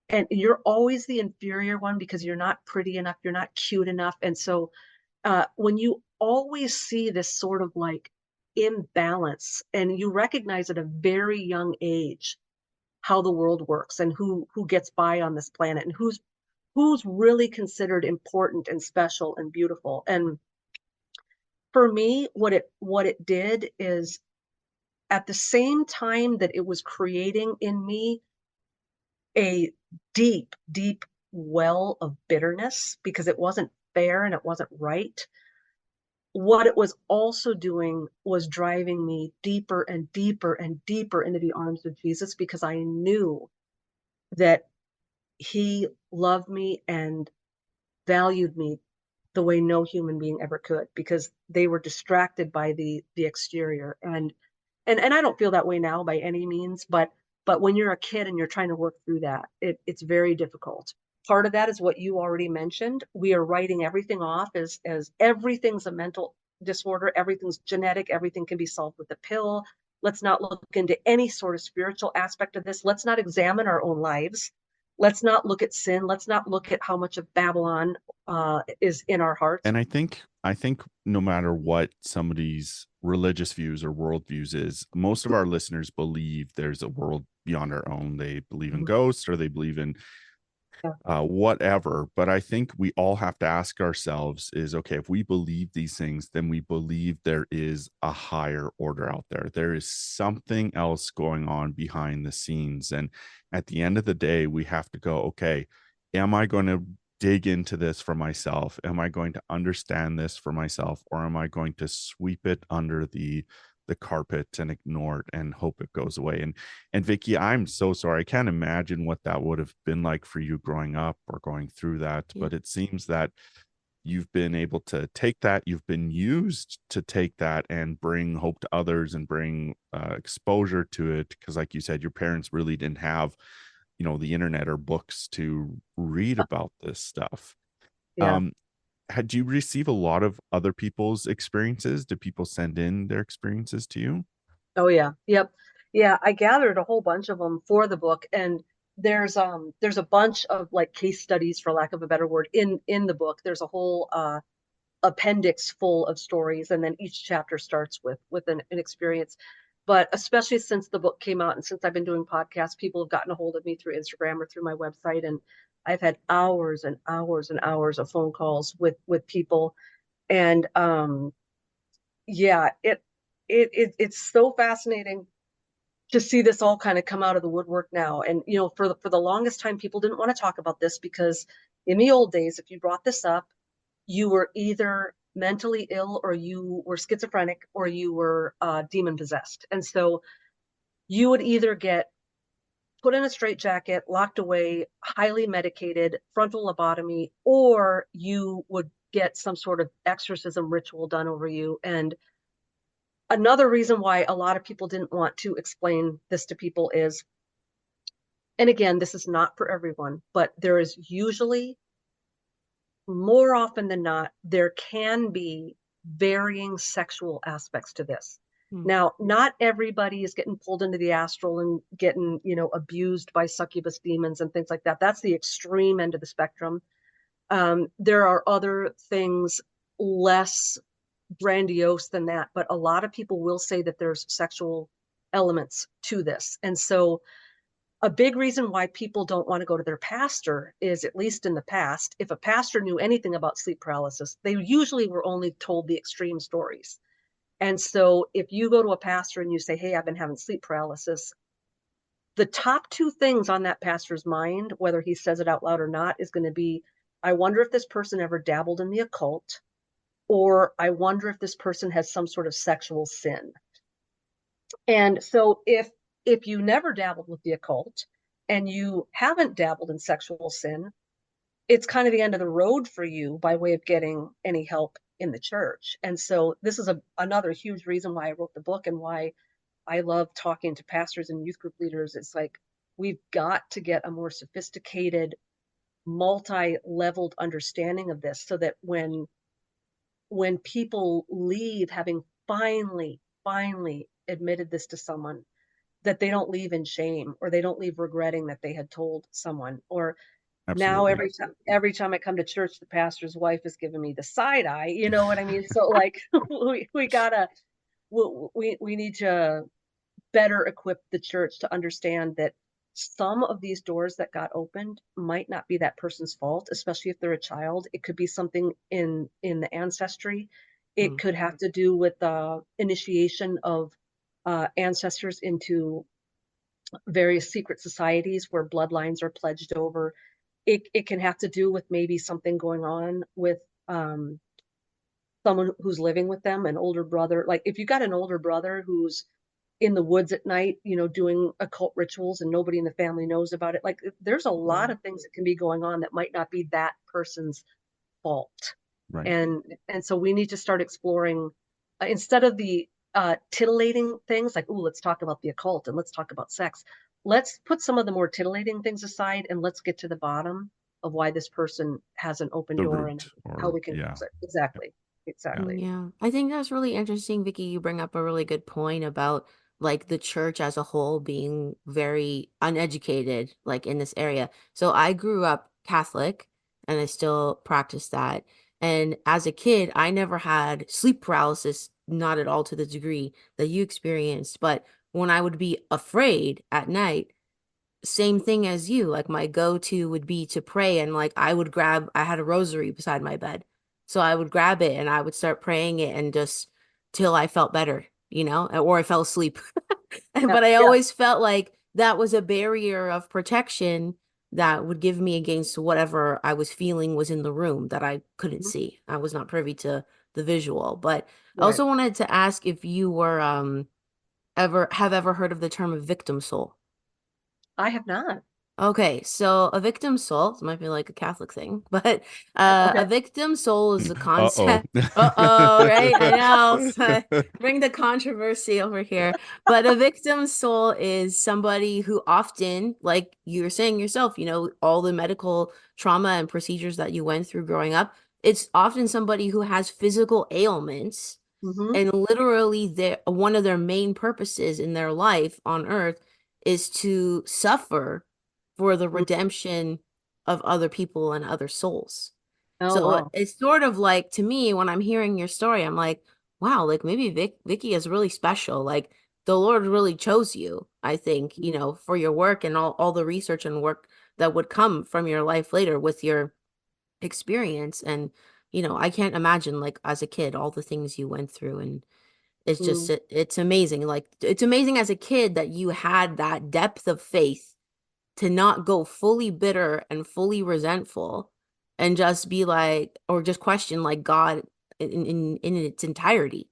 and you're always the inferior one because you're not pretty enough, you're not cute enough. And so when you always see this sort of like imbalance, and you recognize at a very young age how the world works, and who gets by on this planet, and who's really considered important and special and beautiful. And for me, what it did is, at the same time that it was creating in me a deep, deep well of bitterness because it wasn't fair and it wasn't right, what it was also doing was driving me deeper and deeper and deeper into the arms of Jesus, because I knew that he loved me and valued me the way no human being ever could, because they were distracted by the exterior. And I don't feel that way now by any means, but when you're a kid and you're trying to work through that, it's very difficult. Part of that is what you already mentioned. We are writing everything off as everything's a mental disorder, everything's genetic, everything can be solved with a pill. Let's not look into any sort of spiritual aspect of this. Let's not examine our own lives. Let's not look at sin. Let's not look at how much of Babylon is in our hearts. And I think no matter what somebody's religious views or worldviews is, most of our listeners believe there's a world beyond our own. They believe in ghosts, or they believe in whatever. But I think we all have to ask ourselves is, okay, if we believe these things, then we believe there is a higher order out there. There is something else going on behind the scenes. And at the end of the day, we have to go, okay, am I going to dig into this for myself? Am I going to understand this for myself? Or am I going to sweep it under the carpet and ignore it and hope it goes away? And Vicki, I'm so sorry. I can't imagine what that would have been like for you growing up or going through that. Yeah. But it seems that you've been able to take that, you've been used to take that and bring hope to others and bring exposure to it, because like you said, your parents really didn't have, you know, the internet or books to read about this stuff. Yeah. Had you receive a lot of other people's experiences? Did people send in their experiences to you? Oh yeah. Yep. Yeah, I gathered a whole bunch of them for the book, and there's a bunch of like case studies, for lack of a better word, in the book. There's a whole appendix full of stories, and then each chapter starts with an experience. But especially since the book came out and since I've been doing podcasts, people have gotten a hold of me through Instagram or through my website, and I've had hours and hours and hours of phone calls with people. And yeah, it's so fascinating to see this all kind of come out of the woodwork now. And you know, for the longest time, people didn't want to talk about this because in the old days, if you brought this up, you were either mentally ill or you were schizophrenic or you were demon possessed. And so you would either get put in a straitjacket, locked away, highly medicated, frontal lobotomy, or you would get some sort of exorcism ritual done over you. And another reason why a lot of people didn't want to explain this to people is, and again, this is not for everyone, but there is usually, more often than not, there can be varying sexual aspects to this. Now, not everybody is getting pulled into the astral and getting, you know, abused by succubus demons and things like that. That's the extreme end of the spectrum. There are other things less grandiose than that, but a lot of people will say that there's sexual elements to this. And so a big reason why people don't want to go to their pastor is, at least in the past, if a pastor knew anything about sleep paralysis, they usually were only told the extreme stories. And so if you go to a pastor and you say, hey, I've been having sleep paralysis, the top two things on that pastor's mind, whether he says it out loud or not, is going to be, I wonder if this person ever dabbled in the occult, or I wonder if this person has some sort of sexual sin. And so if you never dabbled with the occult and you haven't dabbled in sexual sin, it's kind of the end of the road for you by way of getting any help in the church. And so this is another huge reason why I wrote the book and why I love talking to pastors and youth group leaders. It's like, we've got to get a more sophisticated, multi-leveled understanding of this, so that when people leave having finally admitted this to someone, that they don't leave in shame, or they don't leave regretting that they had told someone. Or now Absolutely. every time I come to church, the pastor's wife is giving me the side eye, you know what I mean? So like we gotta we need to better equip the church to understand that some of these doors that got opened might not be that person's fault, especially if they're a child. It could be something in the ancestry. It could have to do with the initiation of ancestors into various secret societies where bloodlines are pledged over. It can have to do with maybe something going on with someone who's living with them, an older brother. Like if you got an older brother who's in the woods at night, you know, doing occult rituals and nobody in the family knows about it. Like there's a lot of things that can be going on that might not be that person's fault. Right. And so we need to start exploring, instead of the titillating things like, oh, let's talk about the occult and let's talk about sex. Let's put some of the more titillating things aside and let's get to the bottom of why this person has an open The door and root, how or we can yeah. fix it. Exactly. Yeah. Yeah, I think that's really interesting, Vicky. You bring up a really good point about like the church as a whole being very uneducated, like in this area. So I grew up Catholic and I still practice that. And as a kid, I never had sleep paralysis, not at all to the degree that you experienced. But when I would be afraid at night, same thing as you. Like my go-to would be to pray, and like I had a rosary beside my bed. So I would grab it and I would start praying it and just till I felt better, or I fell asleep. Yeah, But I yeah. always felt like that was a barrier of protection that would give me against whatever I was feeling was in the room that I couldn't Mhm. see. I was not privy to the visual. But I Right. also wanted to ask if you were ever heard of the term victim soul. I have not. Okay, so a victim soul, this might be like a Catholic thing, but Okay. a victim soul is a Uh-oh. concept. Uh-oh, right? I know. So bring the controversy over here. But a victim soul is somebody who often, like you were saying yourself, all the medical trauma and procedures that you went through growing up, it's often somebody who has physical ailments, Hmm. and literally one of their main purposes in their life on earth is to suffer for the redemption of other people and other souls. Oh, So wow. it's sort of like, to me, when I'm hearing your story, I'm like, wow, like maybe Vicky is really special. Like the Lord really chose you, I think, for your work and all the research and work that would come from your life later with your experience. And, I can't imagine, like, as a kid, all the things you went through. And it's just, Mm. it's amazing. Like, it's amazing as a kid that you had that depth of faith to not go fully bitter and fully resentful and just be like, or just question like God in its entirety.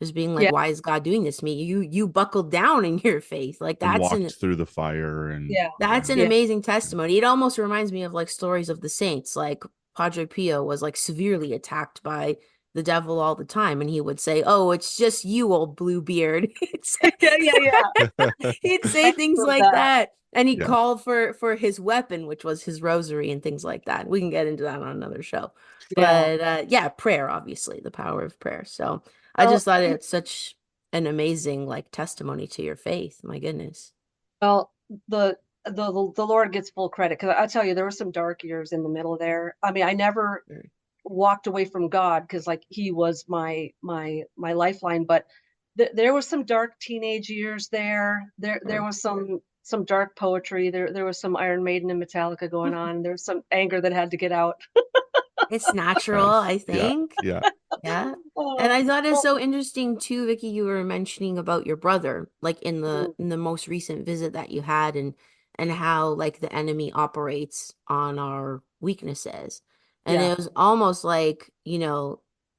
Just being like, Yeah, why is God doing this to me? You buckled down in your faith. Like And that's walked an through the fire and yeah, that's yeah. an yeah, amazing testimony. It almost reminds me of like stories of the saints. Like Padre Pio was like severely attacked by the devil all the time, and he would say, "Oh, it's just you, old Bluebeard." yeah, yeah, yeah. He'd I say things heard like that. that, and he Yeah. called for his weapon, which was his rosary and things like that. We can get into that on another show, Yeah. but yeah, prayer, obviously, the power of prayer. So I just Well, thought it's such an amazing like testimony to your faith. My goodness. well, the Lord gets full credit because I tell you, there were some dark years in the middle there. I mean, I never Mm. walked away from God because like he was my lifeline, but there was some dark teenage years there. There Sure. was some dark poetry. There was some Iron Maiden and Metallica going on. There was some anger that had to get out. It's natural, Nice. I Yeah. think. Yeah. Yeah. And Oh, I thought it's well, so interesting too, Vicky, you were mentioning about your brother, like in the mm, in the most recent visit that you had, and how like the enemy operates on our weaknesses. And yeah, it was almost like,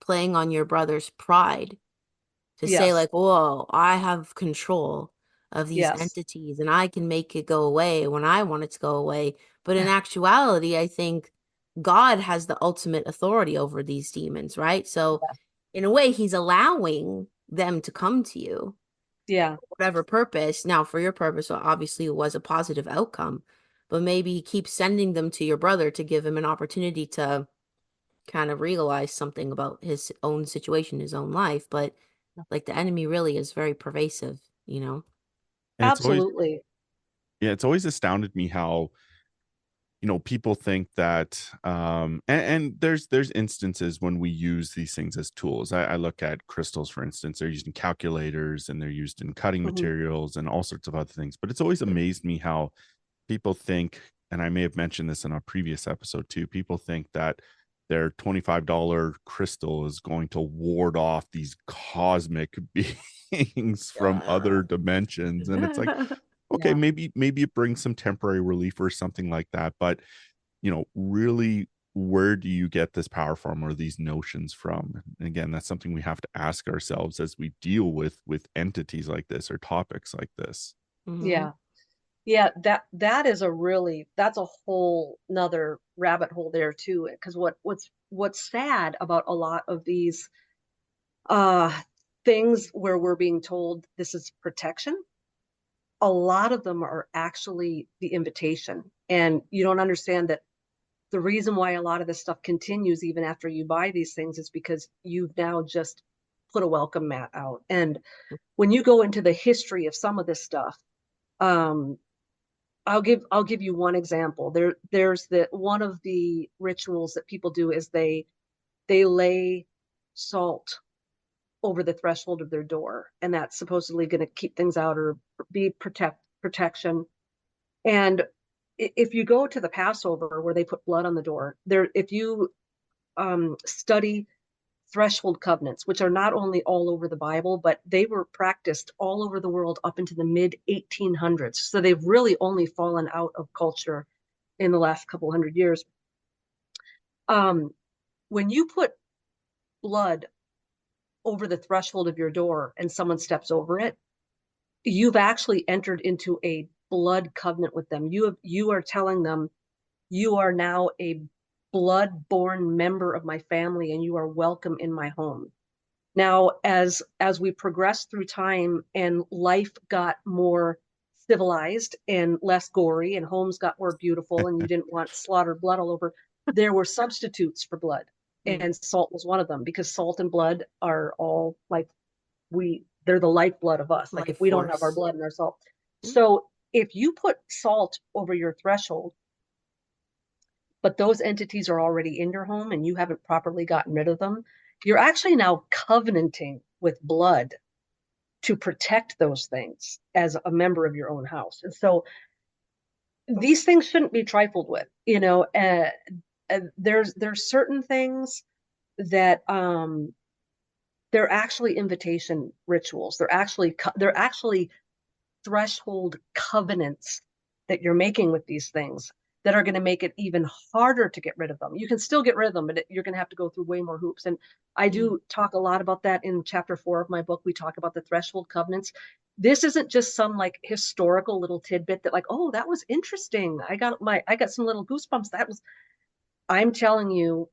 playing on your brother's pride to say yes, like, whoa, I have control of these yes, entities and I can make it go away when I want it to go away. But in actuality, I think God has the ultimate authority over these demons, right? So in a way, he's allowing them to come to you, yeah, whatever purpose. Now, for your purpose, obviously it was a positive outcome, but maybe he keeps sending them to your brother to give him an opportunity to kind of realize something about his own situation, his own life. But like the enemy really is very pervasive. And it's always, absolutely. yeah, it's always astounded me how, people think that and there's instances when we use these things as tools. I look at crystals, for instance. They're used in calculators and they're used in cutting Mhm. materials and all sorts of other things, but it's always amazed me how people think, and I may have mentioned this in a previous episode too, people think that their $25 crystal is going to ward off these cosmic beings from Yeah. other dimensions. And it's like, okay, Yeah, maybe it brings some temporary relief or something like that, but really, where do you get this power from or these notions from? And again, that's something we have to ask ourselves as we deal with entities like this or topics like this. Hmm. yeah. Yeah, that is that's a whole nother rabbit hole there too. Because what's sad about a lot of these uh things where we're being told this is protection, a lot of them are actually the invitation. And you don't understand that the reason why a lot of this stuff continues even after you buy these things is because you've now just put a welcome mat out. And when you go into the history of some of this stuff, um, I'll give you one example. There's the one of the rituals that people do is they lay salt over the threshold of their door, and that's supposedly going to keep things out or be protection. And if you go to the Passover where they put blood on the door, there if you study threshold covenants, which are not only all over the Bible, but they were practiced all over the world up into the mid 1800s. So they've really only fallen out of culture in the last couple hundred years. Um, when you put blood over the threshold of your door and someone steps over it, you've actually entered into a blood covenant with them. You are telling them you are now a blood-born member of my family and you are welcome in my home. Now, as we progressed through time and life got more civilized and less gory and homes got more beautiful and you didn't want slaughtered blood all over, there were substitutes for blood. And salt was one of them, because salt and blood are all like, they're the lifeblood of us. Like if we don't have our blood and our salt. So if you put salt over your threshold, but those entities are already in your home and you haven't properly gotten rid of them, you're actually now covenanting with blood to protect those things as a member of your own house. And so these things shouldn't be trifled with. There's certain things that they're actually invitation rituals. They're actually threshold covenants that you're making with these things that are going to make it even harder to get rid of them. You can still get rid of them, but you're going to have to go through way more hoops. And I do talk a lot about that in chapter 4 of my book. We talk about the threshold covenants. This isn't just some like historical little tidbit that like, oh, that was interesting. I got some little goosebumps. I'm telling you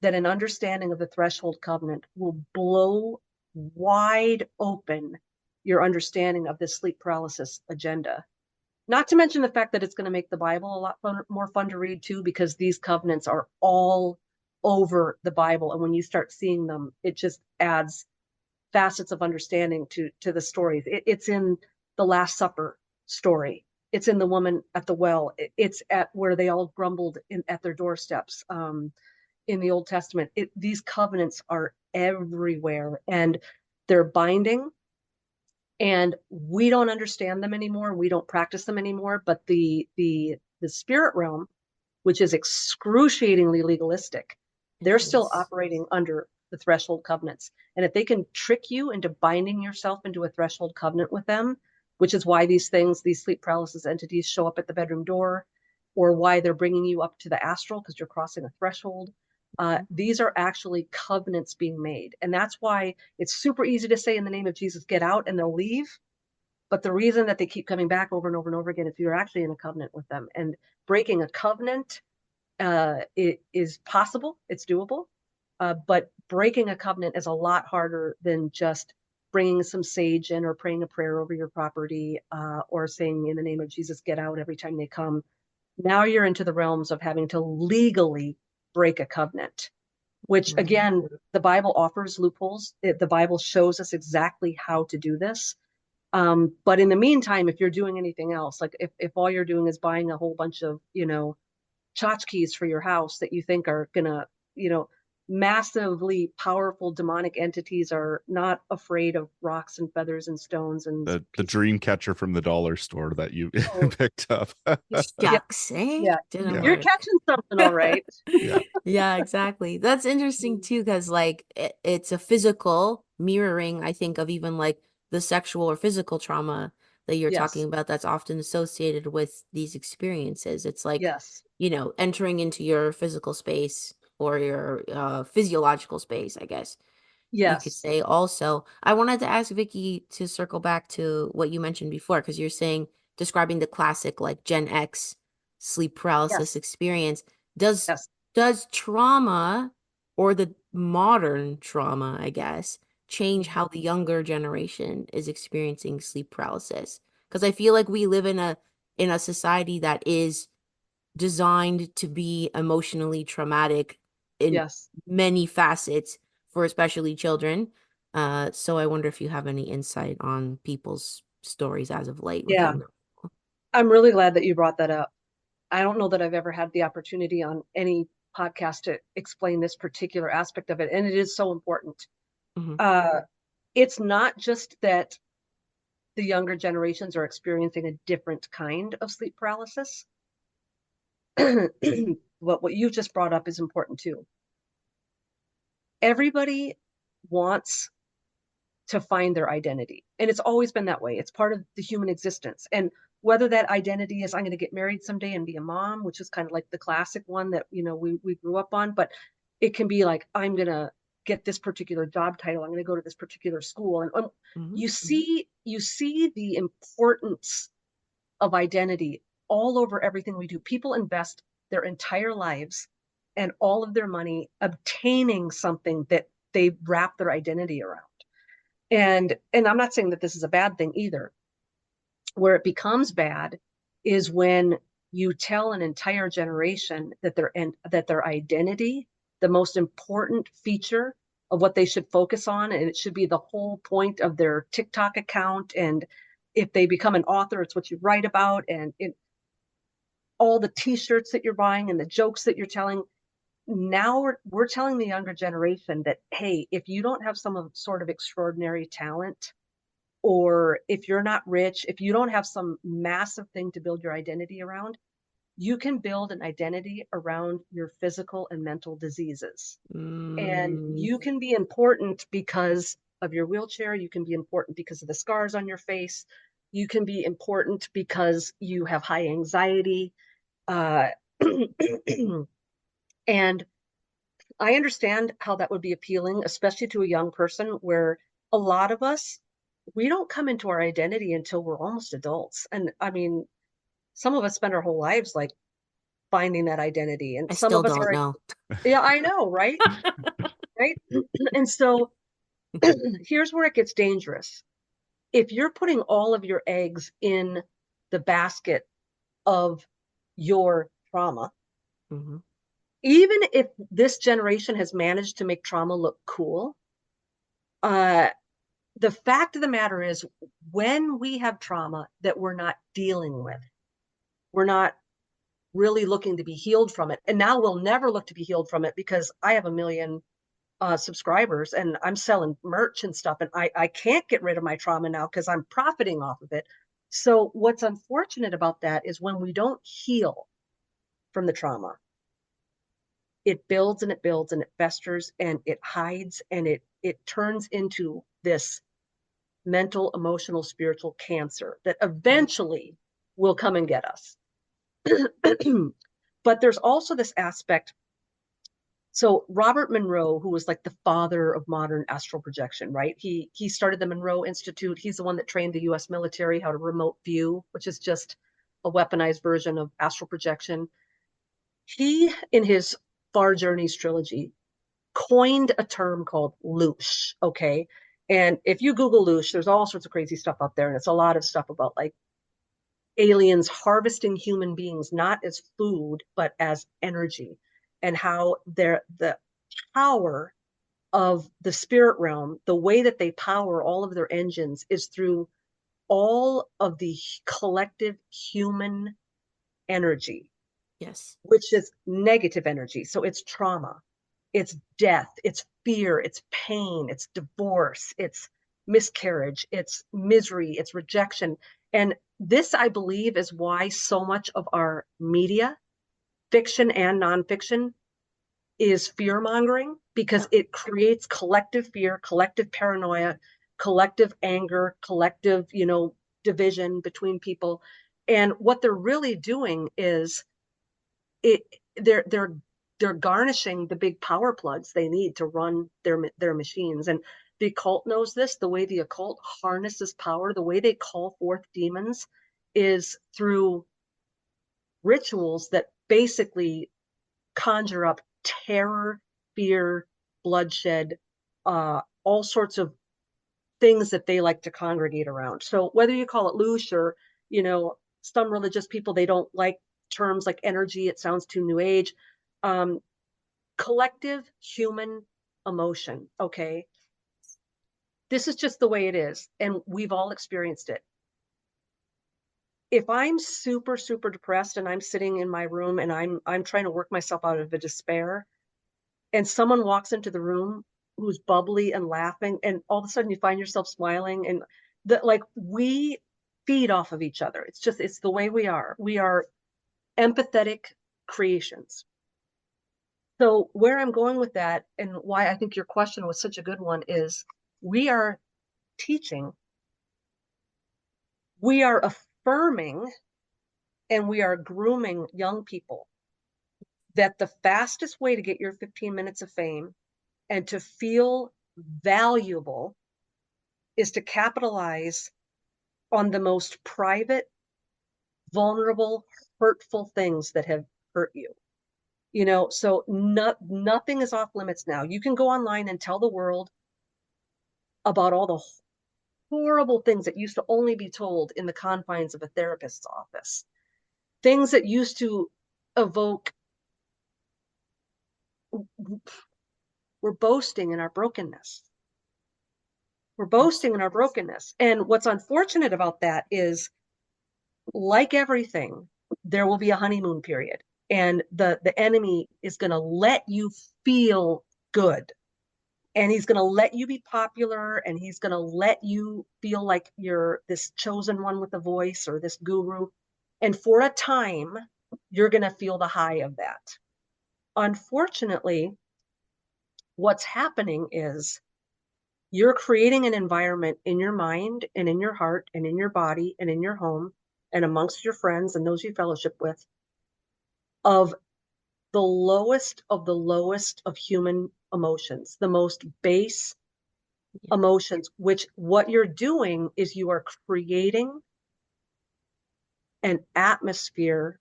that an understanding of the threshold covenant will blow wide open your understanding of this sleep paralysis agenda. Not to mention the fact that it's going to make the Bible a lot more fun to read too, because these covenants are all over the Bible. And when you start seeing them, it just adds facets of understanding to the stories. It's in the Last Supper story. It's in the woman at the well. It's at where they all grumbled at their doorsteps in the Old Testament. These covenants are everywhere and they're binding. And we don't understand them anymore. We don't practice them anymore. But the spirit realm, which is excruciatingly legalistic, they're still operating under the threshold covenants. And if they can trick you into binding yourself into a threshold covenant with them, which is why these sleep paralysis entities show up at the bedroom door, or why they're bringing you up to the astral because you're crossing a threshold. These are actually covenants being made. And that's why it's super easy to say, in the name of Jesus, get out, and they'll leave. But the reason that they keep coming back over and over and over again is you're actually in a covenant with them. And breaking a covenant it is possible. It's doable. But breaking a covenant is a lot harder than just bringing some sage in or praying a prayer over your property or saying, in the name of Jesus, get out every time they come. Now you're into the realms of having to legally break a covenant, which again, the Bible offers loopholes. The Bible shows us exactly how to do this. But in the meantime, if you're doing anything else, like if all you're doing is buying a whole bunch of, tchotchkes for your house that you think are gonna, massively powerful demonic entities are not afraid of rocks and feathers and stones and the dream catcher from the dollar store that you picked up. Shucks, eh? Yeah. You're catching something, all right. Yeah, exactly. That's interesting too, because like it's a physical mirroring, I think, of even like the sexual or physical trauma that you're talking about that's often associated with these experiences. It's like, entering into your physical space or your physiological space, I guess. You could say. Also, I wanted to ask Vicki to circle back to what you mentioned before, because you're describing the classic like Gen X sleep paralysis experience. Does trauma, or the modern trauma, I guess, change how the younger generation is experiencing sleep paralysis? Because I feel like we live in a society that is designed to be emotionally traumatic in many facets for especially children. So I wonder if you have any insight on people's stories as of late. Yeah, I'm really glad that you brought that up. I don't know that I've ever had the opportunity on any podcast to explain this particular aspect of it, and it is so important. It's not just that the younger generations are experiencing a different kind of sleep paralysis. But what you just brought up is important too. Everybody wants to find their identity, and it's always been that way. It's part of the human existence. And whether that identity is, I'm going to get married someday and be a mom, which is kind of like the classic one that we grew up on, but it can be like, I'm going to get this particular job title, I'm going to go to this particular school. And you see the importance of identity all over everything we do. People invest their entire lives and all of their money obtaining something that they wrap their identity around. And I'm not saying that this is a bad thing either. Where it becomes bad is when you tell an entire generation that their identity, the most important feature of what they should focus on, and it should be the whole point of their TikTok account. And if they become an author, it's what you write about, and all the t-shirts that you're buying and the jokes that you're telling. Now we're telling the younger generation that, hey, if you don't have some sort of extraordinary talent, or if you're not rich, if you don't have some massive thing to build your identity around, you can build an identity around your physical and mental diseases. And you can be important because of your wheelchair. You can be important because of the scars on your face. You can be important because you have high anxiety. And I understand how that would be appealing, especially to a young person, where a lot of us, we don't come into our identity until we're almost adults. And I mean, some of us spend our whole lives like finding that identity. And I some still of us don't are, know. yeah, I know, right? Right. And so here's where it gets dangerous. If you're putting all of your eggs in the basket of your trauma, Mhm. even if this generation has managed to make trauma look cool, the fact of the matter is, when we have trauma that we're not dealing with, we're not really looking to be healed from it. And now we'll never look to be healed from it because I have 1 million subscribers and I'm selling merch and stuff. And I can't get rid of my trauma now because I'm profiting off of it. So what's unfortunate about that is when we don't heal from the trauma, it builds and it builds and it festers and it hides and it turns into this mental, emotional, spiritual cancer that eventually will come and get us. But there's also this aspect. So Robert Monroe, who was like the father of modern astral projection, right? He started the Monroe Institute. He's the one that trained the US military how to remote view, which is just a weaponized version of astral projection. He, in his Far Journeys trilogy, coined a term called loosh, okay? And if you Google loosh, there's all sorts of crazy stuff up there. And it's a lot of stuff about like aliens harvesting human beings, not as food, but as energy, and how the power of the spirit realm, the way that they power all of their engines is through all of the collective human energy, Yes. which is negative energy. So it's trauma, it's death, it's fear, it's pain, it's divorce, it's miscarriage, it's misery, it's rejection. And this, I believe, is why so much of our media, fiction and nonfiction, is fear mongering, because it creates collective fear, collective paranoia, collective anger, collective, division between people. And what they're really doing is they're garnishing the big power plugs they need to run their machines. And the occult knows this. The way the occult harnesses power, the way they call forth demons, is through rituals that basically conjure up terror, fear, bloodshed, all sorts of things that they like to congregate around. So whether you call it loosh or, some religious people, they don't like terms like energy. It sounds too new age. Collective human emotion. Okay. This is just the way it is. And we've all experienced it. If I'm super, super depressed and I'm sitting in my room and I'm trying to work myself out of a despair, and someone walks into the room who's bubbly and laughing, and all of a sudden you find yourself smiling, and we feed off of each other. It's the way we are. We are empathetic creations. So where I'm going with that, and why I think your question was such a good one, is we are teaching, we are affirming, and we are grooming young people that the fastest way to get your 15 minutes of fame and to feel valuable is to capitalize on the most private, vulnerable, hurtful things that have hurt you. So nothing is off limits now. You can go online and tell the world about all the horrible things that used to only be told in the confines of a therapist's office. Things that used to evoke, we're boasting in our brokenness. We're boasting in our brokenness. And what's unfortunate about that is, like everything, there will be a honeymoon period. And the enemy is going to let you feel good. And he's going to let you be popular, and he's going to let you feel like you're this chosen one with a voice or this guru. And for a time, you're going to feel the high of that. Unfortunately, what's happening is you're creating an environment in your mind and in your heart and in your body and in your home and amongst your friends and those you fellowship with of the lowest of human emotions, the most base emotions, which what you're doing is you are creating an atmosphere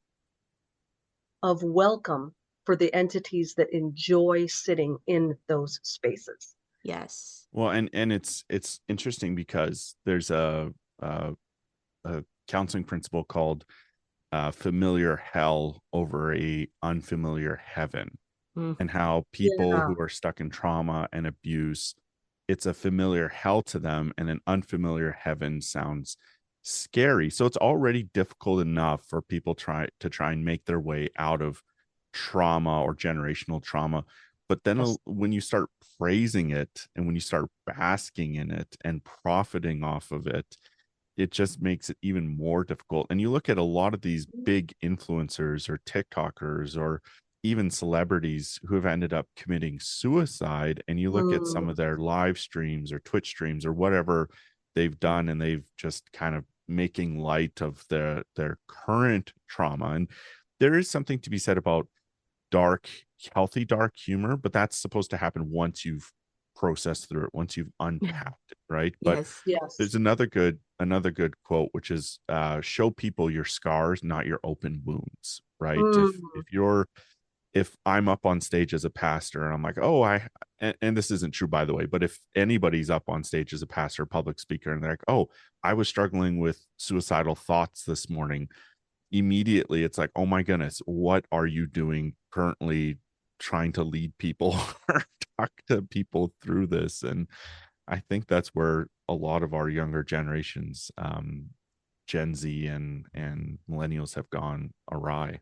of welcome for the entities that enjoy sitting in those spaces. Yes. Well, and it's interesting because there's a counseling principle called familiar hell over a unfamiliar heaven, and how people who are stuck in trauma and abuse, it's a familiar hell to them, and an unfamiliar heaven sounds scary. So it's already difficult enough for people try and make their way out of trauma or generational trauma. But then when you start praising it and when you start basking in it and profiting off of it, it just makes it even more difficult. And you look at a lot of these big influencers or TikTokers or even celebrities who have ended up committing suicide, and you look at some of their live streams or Twitch streams or whatever they've done, and they've just kind of making light of their current trauma. And there is something to be said about healthy dark humor, but that's supposed to happen once you've processed through it, once you've unpacked it, right? But Yes. there's another good quote, which is show people your scars, not your open wounds, right? If I'm up on stage as a pastor and I'm like, oh, and this isn't true, by the way, but if anybody's up on stage as a pastor, public speaker, and they're like, oh, I was struggling with suicidal thoughts this morning, immediately it's like, oh my goodness, what are you doing currently trying to lead people or talk to people through this? And I think that's where a lot of our younger generations, Gen Z and millennials, have gone awry.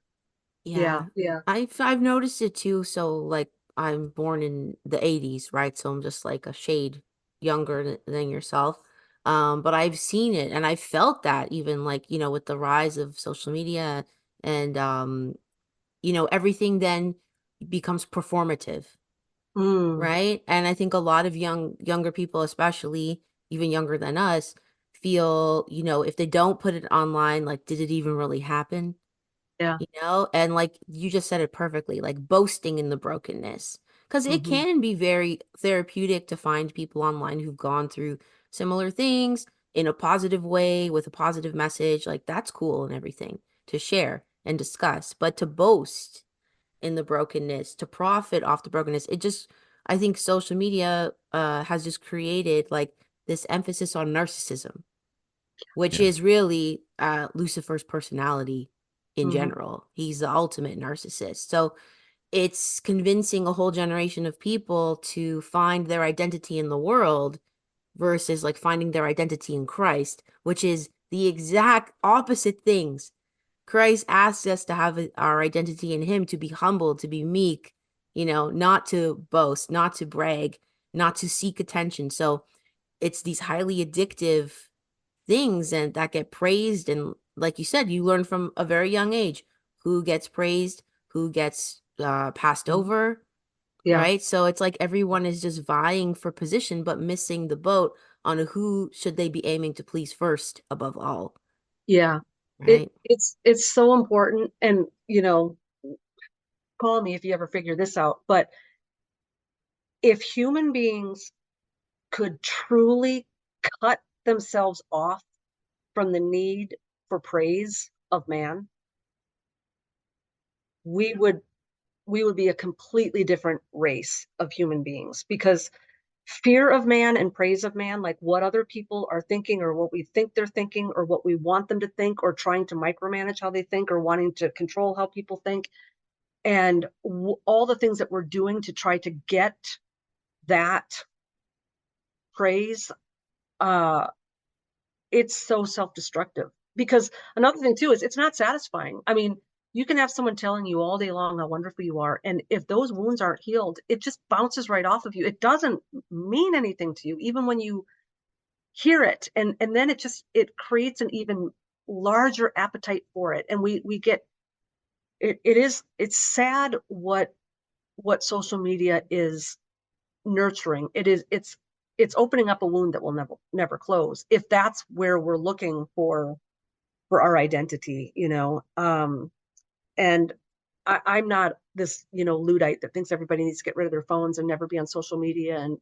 Yeah. I've noticed it too. So like I'm born in the 80s, right? So I'm just like a shade younger than yourself. But I've seen it and I felt that even like, with the rise of social media and everything then becomes performative, right? And I think a lot of younger people, especially even younger than us, feel, if they don't put it online, like, did it even really happen? Yeah. And like you just said it perfectly, like boasting in the brokenness. Because it can be very therapeutic to find people online who've gone through similar things in a positive way with a positive message. Like that's cool and everything to share and discuss. But to boast in the brokenness, to profit off the brokenness, I think social media has just created like this emphasis on narcissism, which Yeah. is really Lucifer's personality in general. He's the ultimate narcissist. So it's convincing a whole generation of people to find their identity in the world versus like finding their identity in Christ, which is the exact opposite things. Christ asks us to have our identity in him, to be humble, to be meek, not to boast, not to brag, not to seek attention. So it's these highly addictive things and that get praised, and like you said, you learn from a very young age who gets praised, who gets passed over, right? So it's like everyone is just vying for position but missing the boat on who should they be aiming to please first above all. Yeah. Right. It's so important. And call me if you ever figure this out, but if human beings could truly cut themselves off from the need for praise of man, we would be a completely different race of human beings, because fear of man and praise of man, like what other people are thinking or what we think they're thinking or what we want them to think, or trying to micromanage how they think or wanting to control how people think, and all the things that we're doing to try to get that praise, uh it's so self-destructive. Because another thing too is it's not satisfying. I mean, you can have someone telling you all day long how wonderful you are, and if those wounds aren't healed, it just bounces right off of you. It doesn't mean anything to you, even when you hear it, and then it creates an even larger appetite for it, and we get it's sad what social media is nurturing. It's opening up a wound that will never close, if that's where we're looking for our identity, and I'm not this, Luddite that thinks everybody needs to get rid of their phones and never be on social media. And,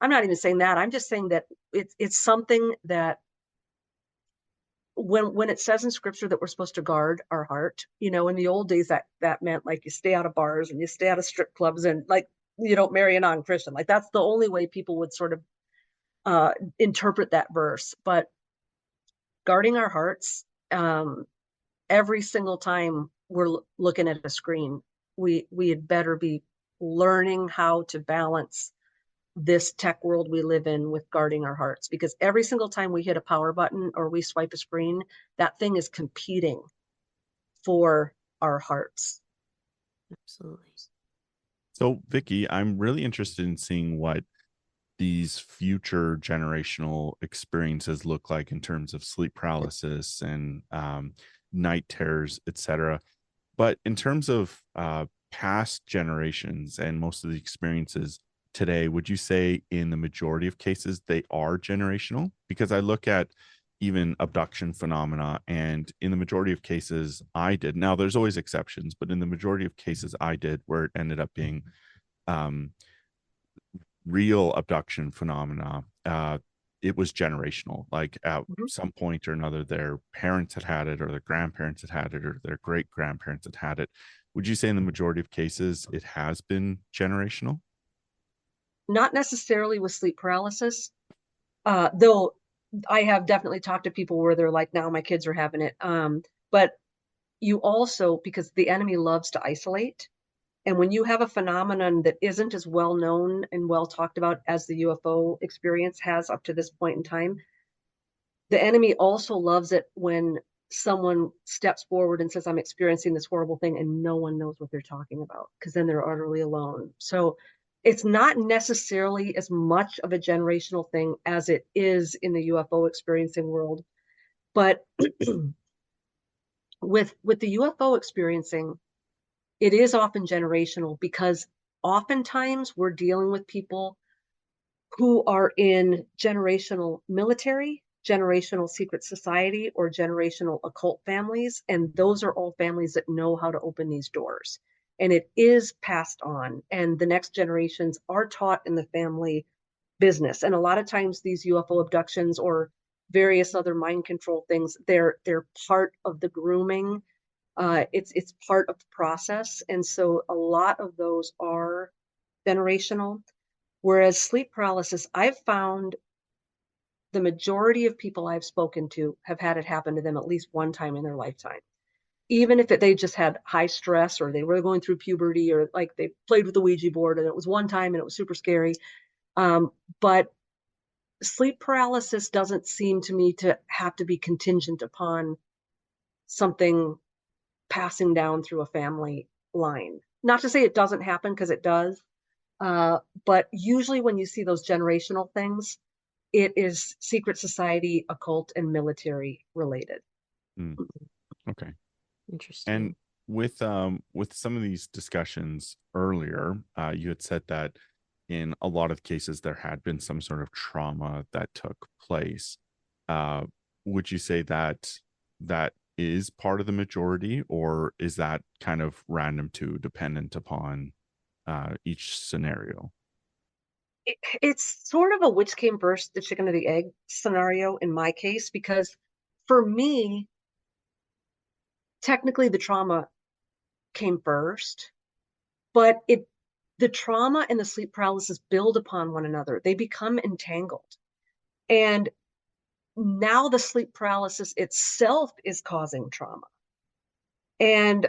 I'm not even saying that. I'm just saying that it's something that when it says in scripture that we're supposed to guard our heart, in the old days that meant like you stay out of bars and you stay out of strip clubs, and like you don't marry a non-Christian. Like that's the only way people would sort of interpret that verse. But guarding our hearts, every single time we're looking at a screen, we had better be learning how to balance this tech world we live in with guarding our hearts, because every single time we hit a power button or we swipe a screen, that thing is competing for our hearts. Absolutely. So, Vicki, I'm really interested in seeing what these future generational experiences look like in terms of sleep paralysis and night terrors, etc. But in terms of past generations and most of the experiences today, would you say in the majority of cases they are generational? Because I look at even abduction phenomena, and in the majority of cases I did. Now, there's always exceptions, but in the majority of cases I did, where it ended up being real abduction phenomena, it was generational. Like at some point or another, their parents had it, or their grandparents had it, or their great grandparents had it. Would you say in the majority of cases it has been generational? Not necessarily with sleep paralysis, though I have definitely talked to people where they're like, now my kids are having it. But you also, because the enemy loves to isolate, and when you have a phenomenon that isn't as well known and well talked about as the UFO experience has up to this point in time, the enemy also loves it when someone steps forward and says, I'm experiencing this horrible thing, and no one knows what they're talking about, because then they're utterly alone. So it's not necessarily as much of a generational thing as it is in the UFO experiencing world. But with the UFO experiencing, it is often generational, because oftentimes we're dealing with people who are in generational military, generational secret society, or generational occult families. And those are all families that know how to open these doors. And it is passed on. And the next generations are taught in the family business. And a lot of times these UFO abductions or various other mind control things, they're part of the grooming. It's part of the process. And so a lot of those are generational. Whereas sleep paralysis, I've found the majority of people I've spoken to have had it happen to them at least one time in their lifetime. Even if they just had high stress, or they were going through puberty, or like they played with the Ouija board and it was one time and it was super scary. But sleep paralysis doesn't seem to me to have to be contingent upon something passing down through a family line. Not to say it doesn't happen, because it does. But usually when you see those generational things, it is secret society, occult, and military related. Okay. Interesting. And with some of these discussions earlier, you had said that in a lot of cases there had been some sort of trauma that took place. Would you say that that is part of the majority, or is that kind of random too, dependent upon each scenario? It's sort of a which came first, the chicken or the egg scenario in my case, because for me, technically the trauma came first, but the trauma and the sleep paralysis build upon one another. They become entangled. And now the sleep paralysis itself is causing trauma. And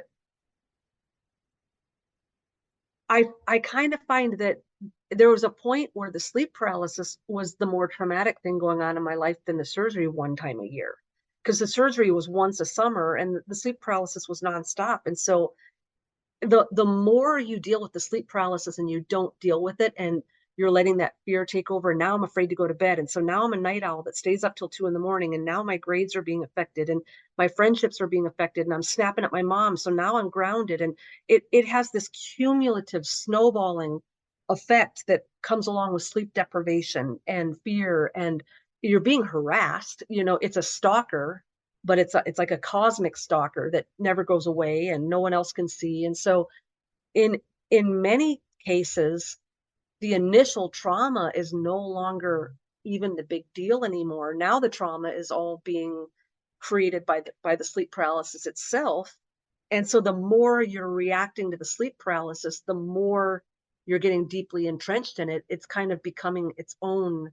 I kind of find that there was a point where the sleep paralysis was the more traumatic thing going on in my life than the surgery one time a year. Because the surgery was once a summer and the sleep paralysis was nonstop. And so the more you deal with the sleep paralysis and you don't deal with it and you're letting that fear take over, and now I'm afraid to go to bed, and so now I'm a night owl that stays up till 2 a.m, and now my grades are being affected and my friendships are being affected, and I'm snapping at my mom, so now I'm grounded, and it has this cumulative snowballing effect that comes along with sleep deprivation and fear, and you're being harassed. It's a stalker, but it's like a cosmic stalker that never goes away and no one else can see. And so in in many cases, the initial trauma is no longer even the big deal anymore. Now the trauma is all being created by the sleep paralysis itself. And so the more you're reacting to the sleep paralysis, the more you're getting deeply entrenched in it. It's kind of becoming its own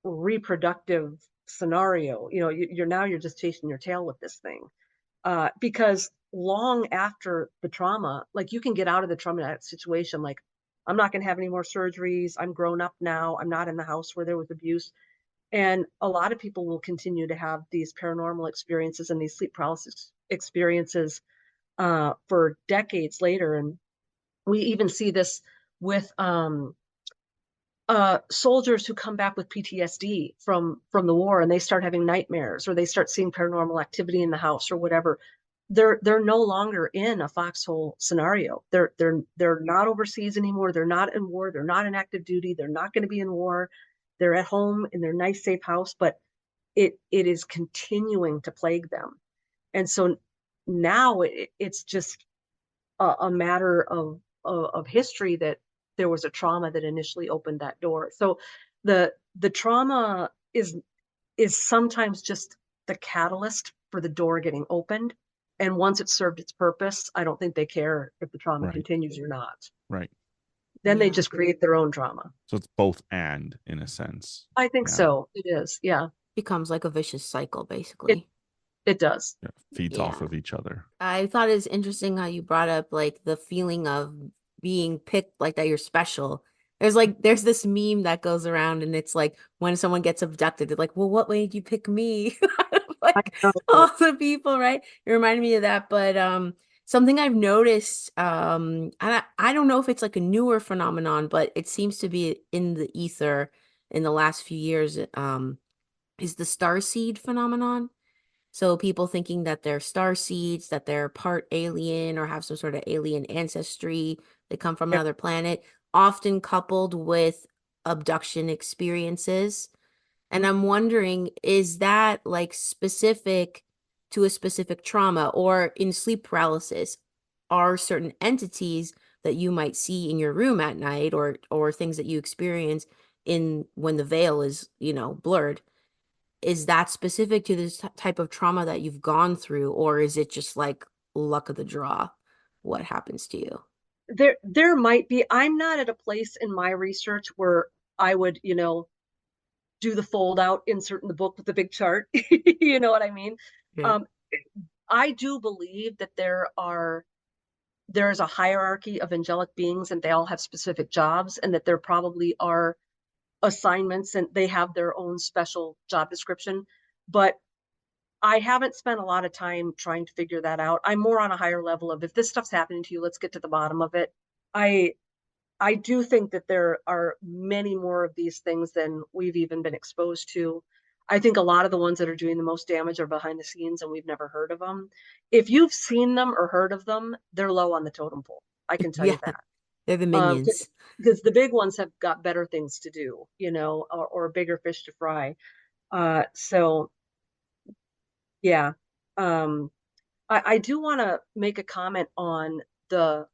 reproductive scenario. You're just chasing your tail with this thing. Because long after the trauma, like, you can get out of the traumatic situation. Like, I'm not going to have any more surgeries. I'm grown up now. I'm not in the house where there was abuse. And a lot of people will continue to have these paranormal experiences and these sleep paralysis experiences for decades later. And we even see this with soldiers who come back with PTSD from the war, and they start having nightmares, or they start seeing paranormal activity in the house or whatever. They're no longer in a foxhole scenario. They're not overseas anymore. They're not in war. They're not in active duty. They're not going to be in war. They're at home in their nice, safe house, but it is continuing to plague them. And so now it's just a matter of history that there was a trauma that initially opened that door. So the trauma is sometimes just the catalyst for the door getting opened. And once it's served its purpose, I don't think they care if the trauma Right. continues or not. Right. Then they Yeah. just create their own trauma. So it's both and, in a sense. I think Yeah. so. It is. Yeah, Becomes like a vicious cycle, basically. it does. Yeah. Feeds off of each other. I thought it's interesting how you brought up like the feeling of being picked, like that you're special. There's this meme that goes around, and it's like when someone gets abducted, they're like, well, what made you pick me? I Like know. all the people, right? It reminded me of that. But something I've noticed, and I don't know if it's like a newer phenomenon, but it seems to be in the ether in the last few years, is the starseed phenomenon. So people thinking that they're star seeds, that they're part alien or have some sort of alien ancestry, they come from Yep. another planet, often coupled with abduction experiences. And I'm wondering, is that like specific to a specific trauma, or in sleep paralysis, are certain entities that you might see in your room at night, or things that you experience in when the veil is, blurred? Is that specific to this type of trauma that you've gone through, or is it just like luck of the draw what happens to you? There might be. I'm not at a place in my research where I would, do the fold out insert in the book with the big chart. You know what I mean? Right. Um, I do believe that there is a hierarchy of angelic beings, and they all have specific jobs, and that there probably are assignments and they have their own special job description. But I haven't spent a lot of time trying to figure that out. I'm more on a higher level of, if this stuff's happening to you, let's get to the bottom of it. I I do think that there are many more of these things than we've even been exposed to. I think a lot of the ones that are doing the most damage are behind the scenes and we've never heard of them. If you've seen them or heard of them, they're low on the totem pole. I can tell Yeah, you that. they're the Um, minions. because the big ones have got better things to do, or bigger fish to fry. So yeah. Um, I do want to make a comment on the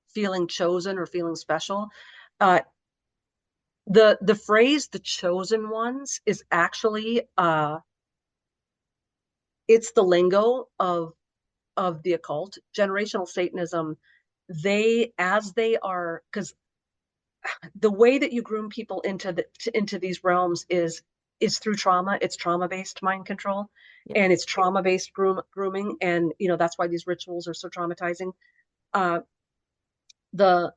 feeling chosen or feeling special. Uh, the phrase "the chosen ones" is actually it's the lingo of of the occult, generational Satanism, because the way that you groom people into these realms is through trauma. It's trauma-based mind control, Yep. and it's trauma-based grooming, and that's why these rituals are so traumatizing. The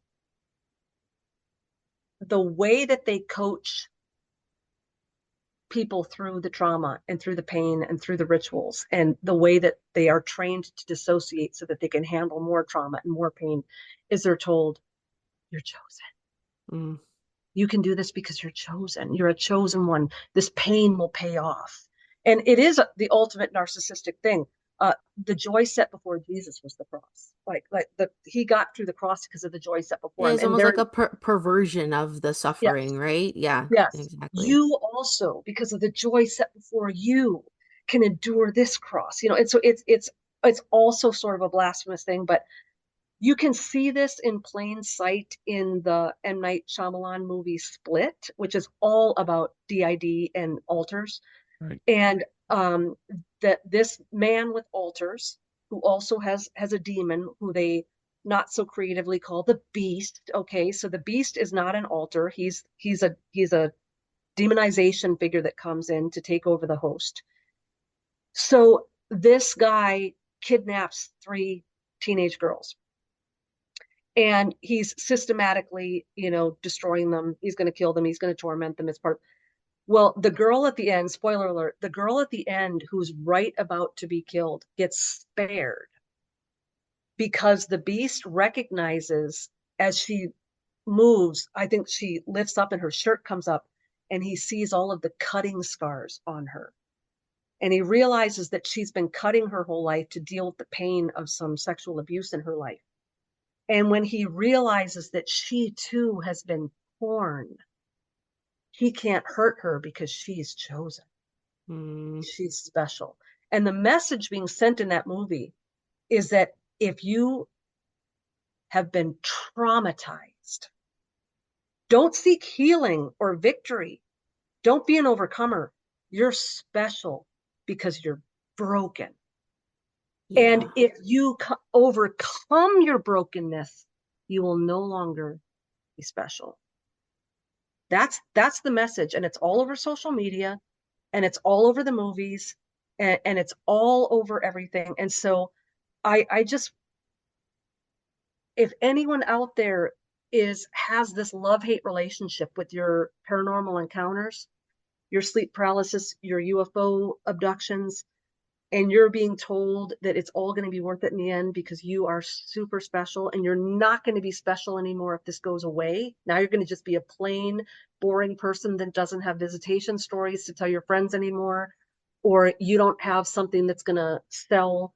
way that they coach people through the trauma and through the pain and through the rituals, and the way that they are trained to dissociate so that they can handle more trauma and more pain, is they're told, you're chosen. You can do this because you're chosen. You're a chosen one. This pain will pay off. And it is the ultimate narcissistic thing. The joy set before Jesus was the cross. He got through the cross because of the joy set before him. It's almost like a perversion of the suffering, yes, right? Yeah, yes. exactly. You also, because of the joy set before you, can endure this cross. And so it's also sort of a blasphemous thing, but you can see this in plain sight in the M. Night Shyamalan movie Split, which is all about DID and altars. Right. And that this man with altars, who also has a demon who they not so creatively call the Beast. Okay, so the Beast is not an altar. He's a demonization figure that comes in to take over the host. So this guy kidnaps 3 teenage girls. And he's systematically, destroying them. He's going to kill them. He's going to torment them as part. Well, the girl at the end, spoiler alert, the girl at the end who's right about to be killed gets spared because the Beast recognizes, as she moves, I think she lifts up and her shirt comes up, and he sees all of the cutting scars on her. And he realizes that she's been cutting her whole life to deal with the pain of some sexual abuse in her life. And when he realizes that she too has been torn, he can't hurt her because she's chosen. She's special. And the message being sent in that movie is that if you have been traumatized, don't seek healing or victory. Don't be an overcomer. You're special because you're broken. Yeah. And if you overcome your brokenness, you will no longer be special. That's the message, and it's all over social media, and it's all over the movies, and it's all over everything. And so I just, if anyone out there has this love-hate relationship with your paranormal encounters, your sleep paralysis, your UFO abductions, and you're being told that it's all going to be worth it in the end because you are super special, and you're not going to be special anymore if this goes away. Now you're going to just be a plain, boring person that doesn't have visitation stories to tell your friends anymore, or you don't have something that's going to sell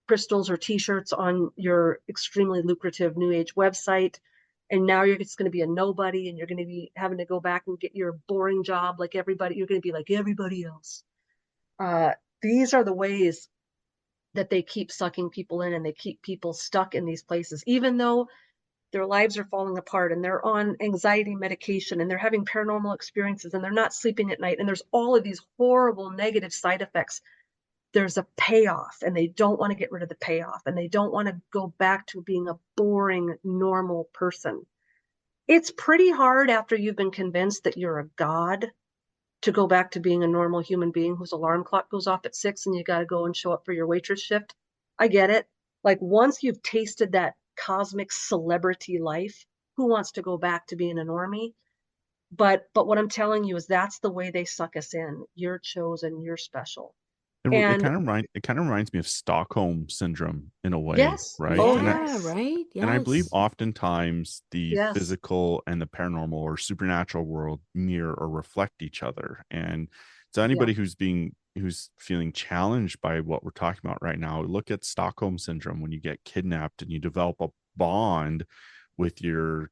crystals or t-shirts on your extremely lucrative New Age website. And now you're just going to be a nobody, and you're going to be having to go back and get your boring job like everybody. You're going to be like everybody else. These are the ways that they keep sucking people in, and they keep people stuck in these places, even though their lives are falling apart and they're on anxiety medication and they're having paranormal experiences and they're not sleeping at night. And there's all of these horrible negative side effects. There's a payoff, and they don't want to get rid of the payoff, and they don't want to go back to being a boring, normal person. It's pretty hard after you've been convinced that you're a god to go back to being a normal human being whose alarm clock goes off at 6 and you got to go and show up for your waitress shift. I get it. Like, once you've tasted that cosmic celebrity life, who wants to go back to being a normie? But what I'm telling you is that's the way they suck us in. You're chosen. You're special. It kind of reminds me of Stockholm syndrome in a way, yes. right? Oh, right. Yes. And I believe oftentimes the yes. physical and the paranormal or supernatural world mirror or reflect each other. And so anybody who's feeling challenged by what we're talking about right now, look at Stockholm syndrome when you get kidnapped and you develop a bond with your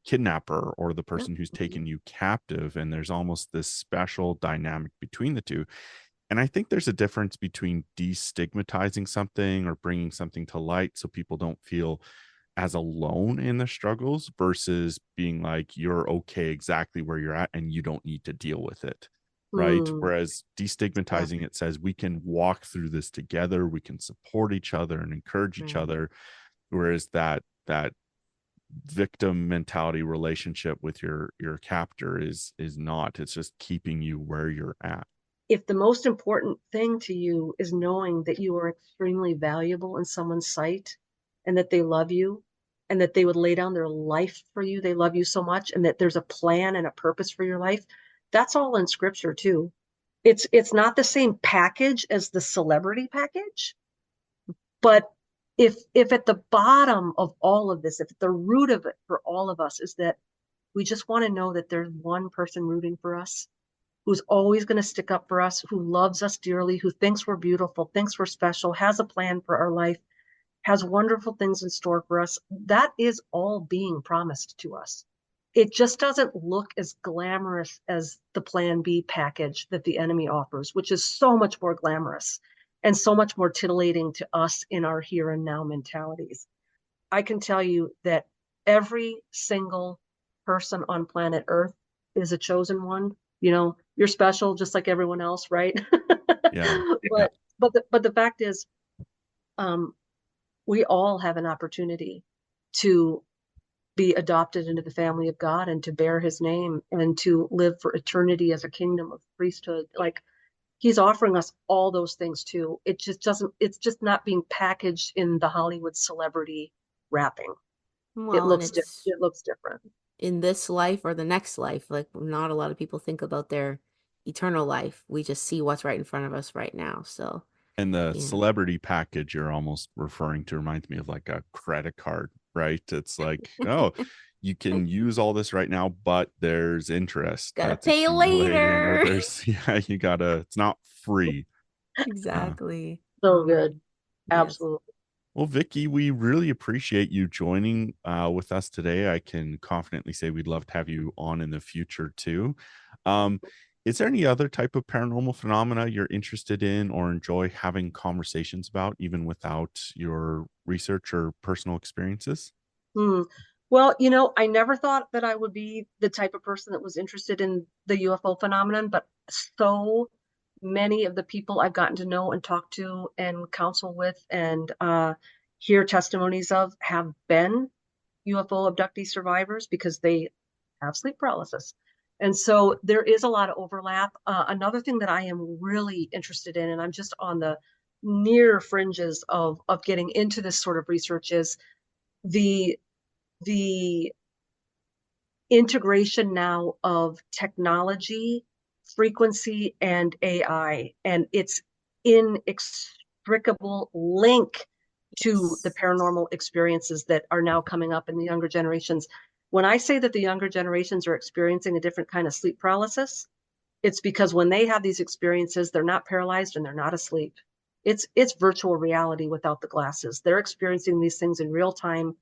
kidnapper or the person who's taken you captive, and there's almost this special dynamic between the two. And I think there's a difference between destigmatizing something or bringing something to light so people don't feel as alone in the struggles versus being like, you're okay exactly where you're at and you don't need to deal with it. right? Mm, Whereas Yeah. destigmatizing it says we can walk through this together, we can support each other and encourage each Right. other. Whereas that victim mentality relationship with your captor is not. It's just keeping you where you're at. if the most important thing to you is knowing that you are extremely valuable in someone's sight and that they love you and that they would lay down their life for you, they love you so much, and that there's a plan and a purpose for your life, that's all in scripture too. It's not the same package as the celebrity package, but if at the bottom of all of this, if at the root of it for all of us is that we just want to know that there's one person rooting for us, who's always going to stick up for us, who loves us dearly, who thinks we're beautiful, thinks we're special, has a plan for our life, has wonderful things in store for us. That is all being promised to us. It just doesn't look as glamorous as the Plan B package that the enemy offers, which is so much more glamorous and so much more titillating to us in our here and now mentalities. I can tell you that every single person on planet Earth is a chosen one. You know, you're special just like everyone else, right? Yeah. Yeah. But the fact is, um, we all have an opportunity to be adopted into the family of God and to bear his name and to live for eternity as a kingdom of priesthood. Like, he's offering us all those things too. It just doesn't, it's just not being packaged in the Hollywood celebrity wrapping. Well, and it's It looks different. in this life or the next life. Like, not a lot of people think about their eternal life. We just see what's right in front of us right now. So, And the yeah. celebrity package you're almost referring to reminds me of like a credit card, right? It's like, oh, you can use all this right now, but there's interest Gotta that's pay accumulating, or later. there's you gotta, it's not free. Yeah. Exactly. So good. Yes. Absolutely. Well, Vicki, we really appreciate you joining with us today. I can confidently say we'd love to have you on in the future too. Um, is there any other type of paranormal phenomena you're interested in or enjoy having conversations about, even without your research or personal experiences? Hmm. Well, I never thought that I would be the type of person that was interested in the UFO phenomenon, but so many of the people I've gotten to know and talk to and counsel with and hear testimonies of have been UFO abductee survivors because they have sleep paralysis. And so there is a lot of overlap. Another thing that I am really interested in, and I'm just on the near fringes of getting into this sort of research, is the the integration now of technology, frequency, and AI, and its inextricable link to the Yes. paranormal experiences that are now coming up in the younger generations. When I say that the younger generations are experiencing a different kind of sleep paralysis, it's because when they have these experiences, they're not paralyzed and they're not asleep. It's virtual reality without the glasses. They're experiencing these things in real time,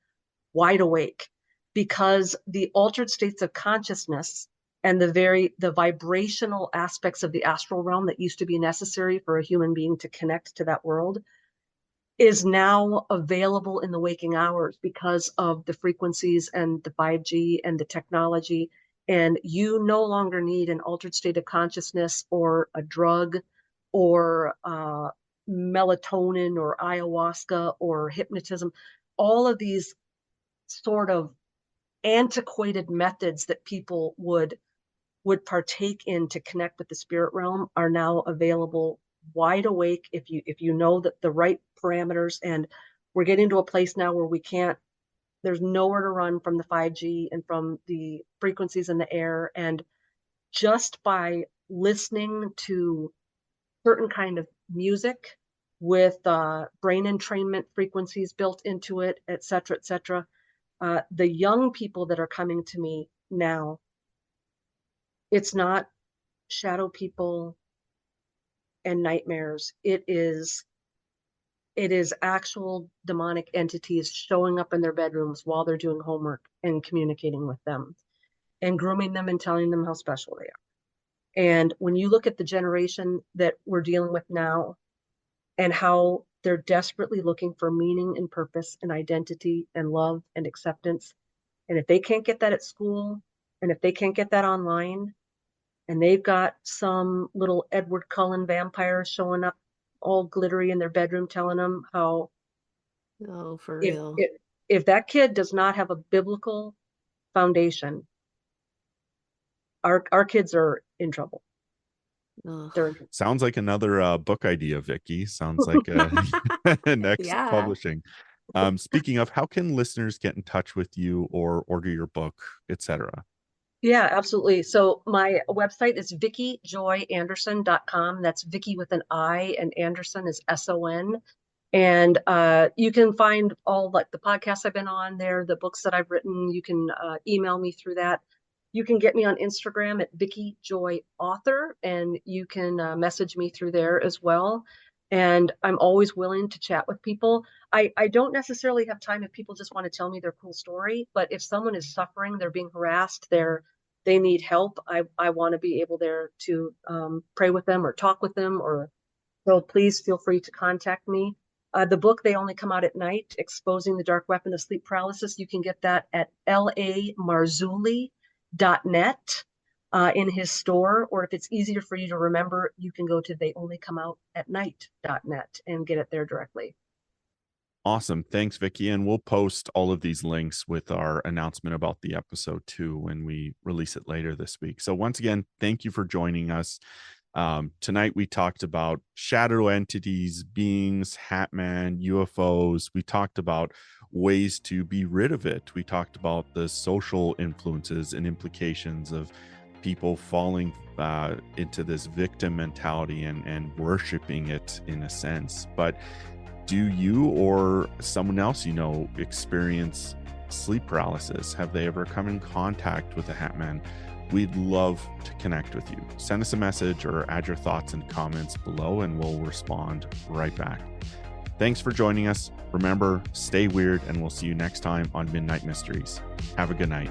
wide awake, because the altered states of consciousness and the vibrational aspects of the astral realm that used to be necessary for a human being to connect to that world is now available in the waking hours because of the frequencies and the 5G and the technology. And you no longer need an altered state of consciousness or a drug or melatonin or ayahuasca or hypnotism. All of these sort of antiquated methods that people would partake in to connect with the spirit realm are now available wide awake if you know that the right parameters. And we're getting to a place now where we can't, there's nowhere to run from the 5G and from the frequencies in the air. And just by listening to certain kind of music with brain entrainment frequencies built into it, et cetera, et cetera, the young people that are coming to me now, it's not shadow people and nightmares. It is actual demonic entities showing up in their bedrooms while they're doing homework and communicating with them and grooming them and telling them how special they are. And when you look at the generation that we're dealing with now and how they're desperately looking for meaning and purpose and identity and love and acceptance, and if they can't get that at school, and if they can't get that online, and they've got some little Edward Cullen vampire showing up all glittery in their bedroom telling them how Oh, for if real. if that kid does not have a biblical foundation, our kids are in trouble. Ugh. They're in trouble. Sounds like another book idea, Vicki. Sounds like next Yeah. publishing. Speaking of, how can listeners get in touch with you or order your book, etc.? Yeah, absolutely. So my website is vickijoyanderson.com. That's Vicki with an I, and Anderson is S-O-N. And you can find all like the podcasts I've been on there, the books that I've written. You can email me through that. You can get me on Instagram at Vicki Joy Author, and you can message me through there as well. And I'm always willing to chat with people. I don't necessarily have time if people just want to tell me their cool story, but if someone is suffering, they're being harassed, they need help, I want to be able there to pray with them or talk with them, or so please feel free to contact me. The book, They Only Come Out at Night, Exposing the Dark Weapon of Sleep Paralysis, you can get that at lamarzulli.net in his store, or if it's easier for you to remember, you can go to theyonlycomeoutatnight.net and get it there directly. Awesome. Thanks, Vicki. And we'll post all of these links with our announcement about the episode too when we release it later this week. So once again, thank you for joining us. Tonight we talked about shadow entities, beings, Hatman, UFOs. We talked about ways to be rid of it. We talked about the social influences and implications of people falling into this victim mentality and worshiping it in a sense. But do you or someone else you know experience sleep paralysis? Have they ever come in contact with a Hatman? We'd love to connect with you. Send us a message or add your thoughts and comments below, and we'll respond right back. Thanks for joining us. Remember, stay weird, and we'll see you next time on Midnight Mysteries. Have a good night.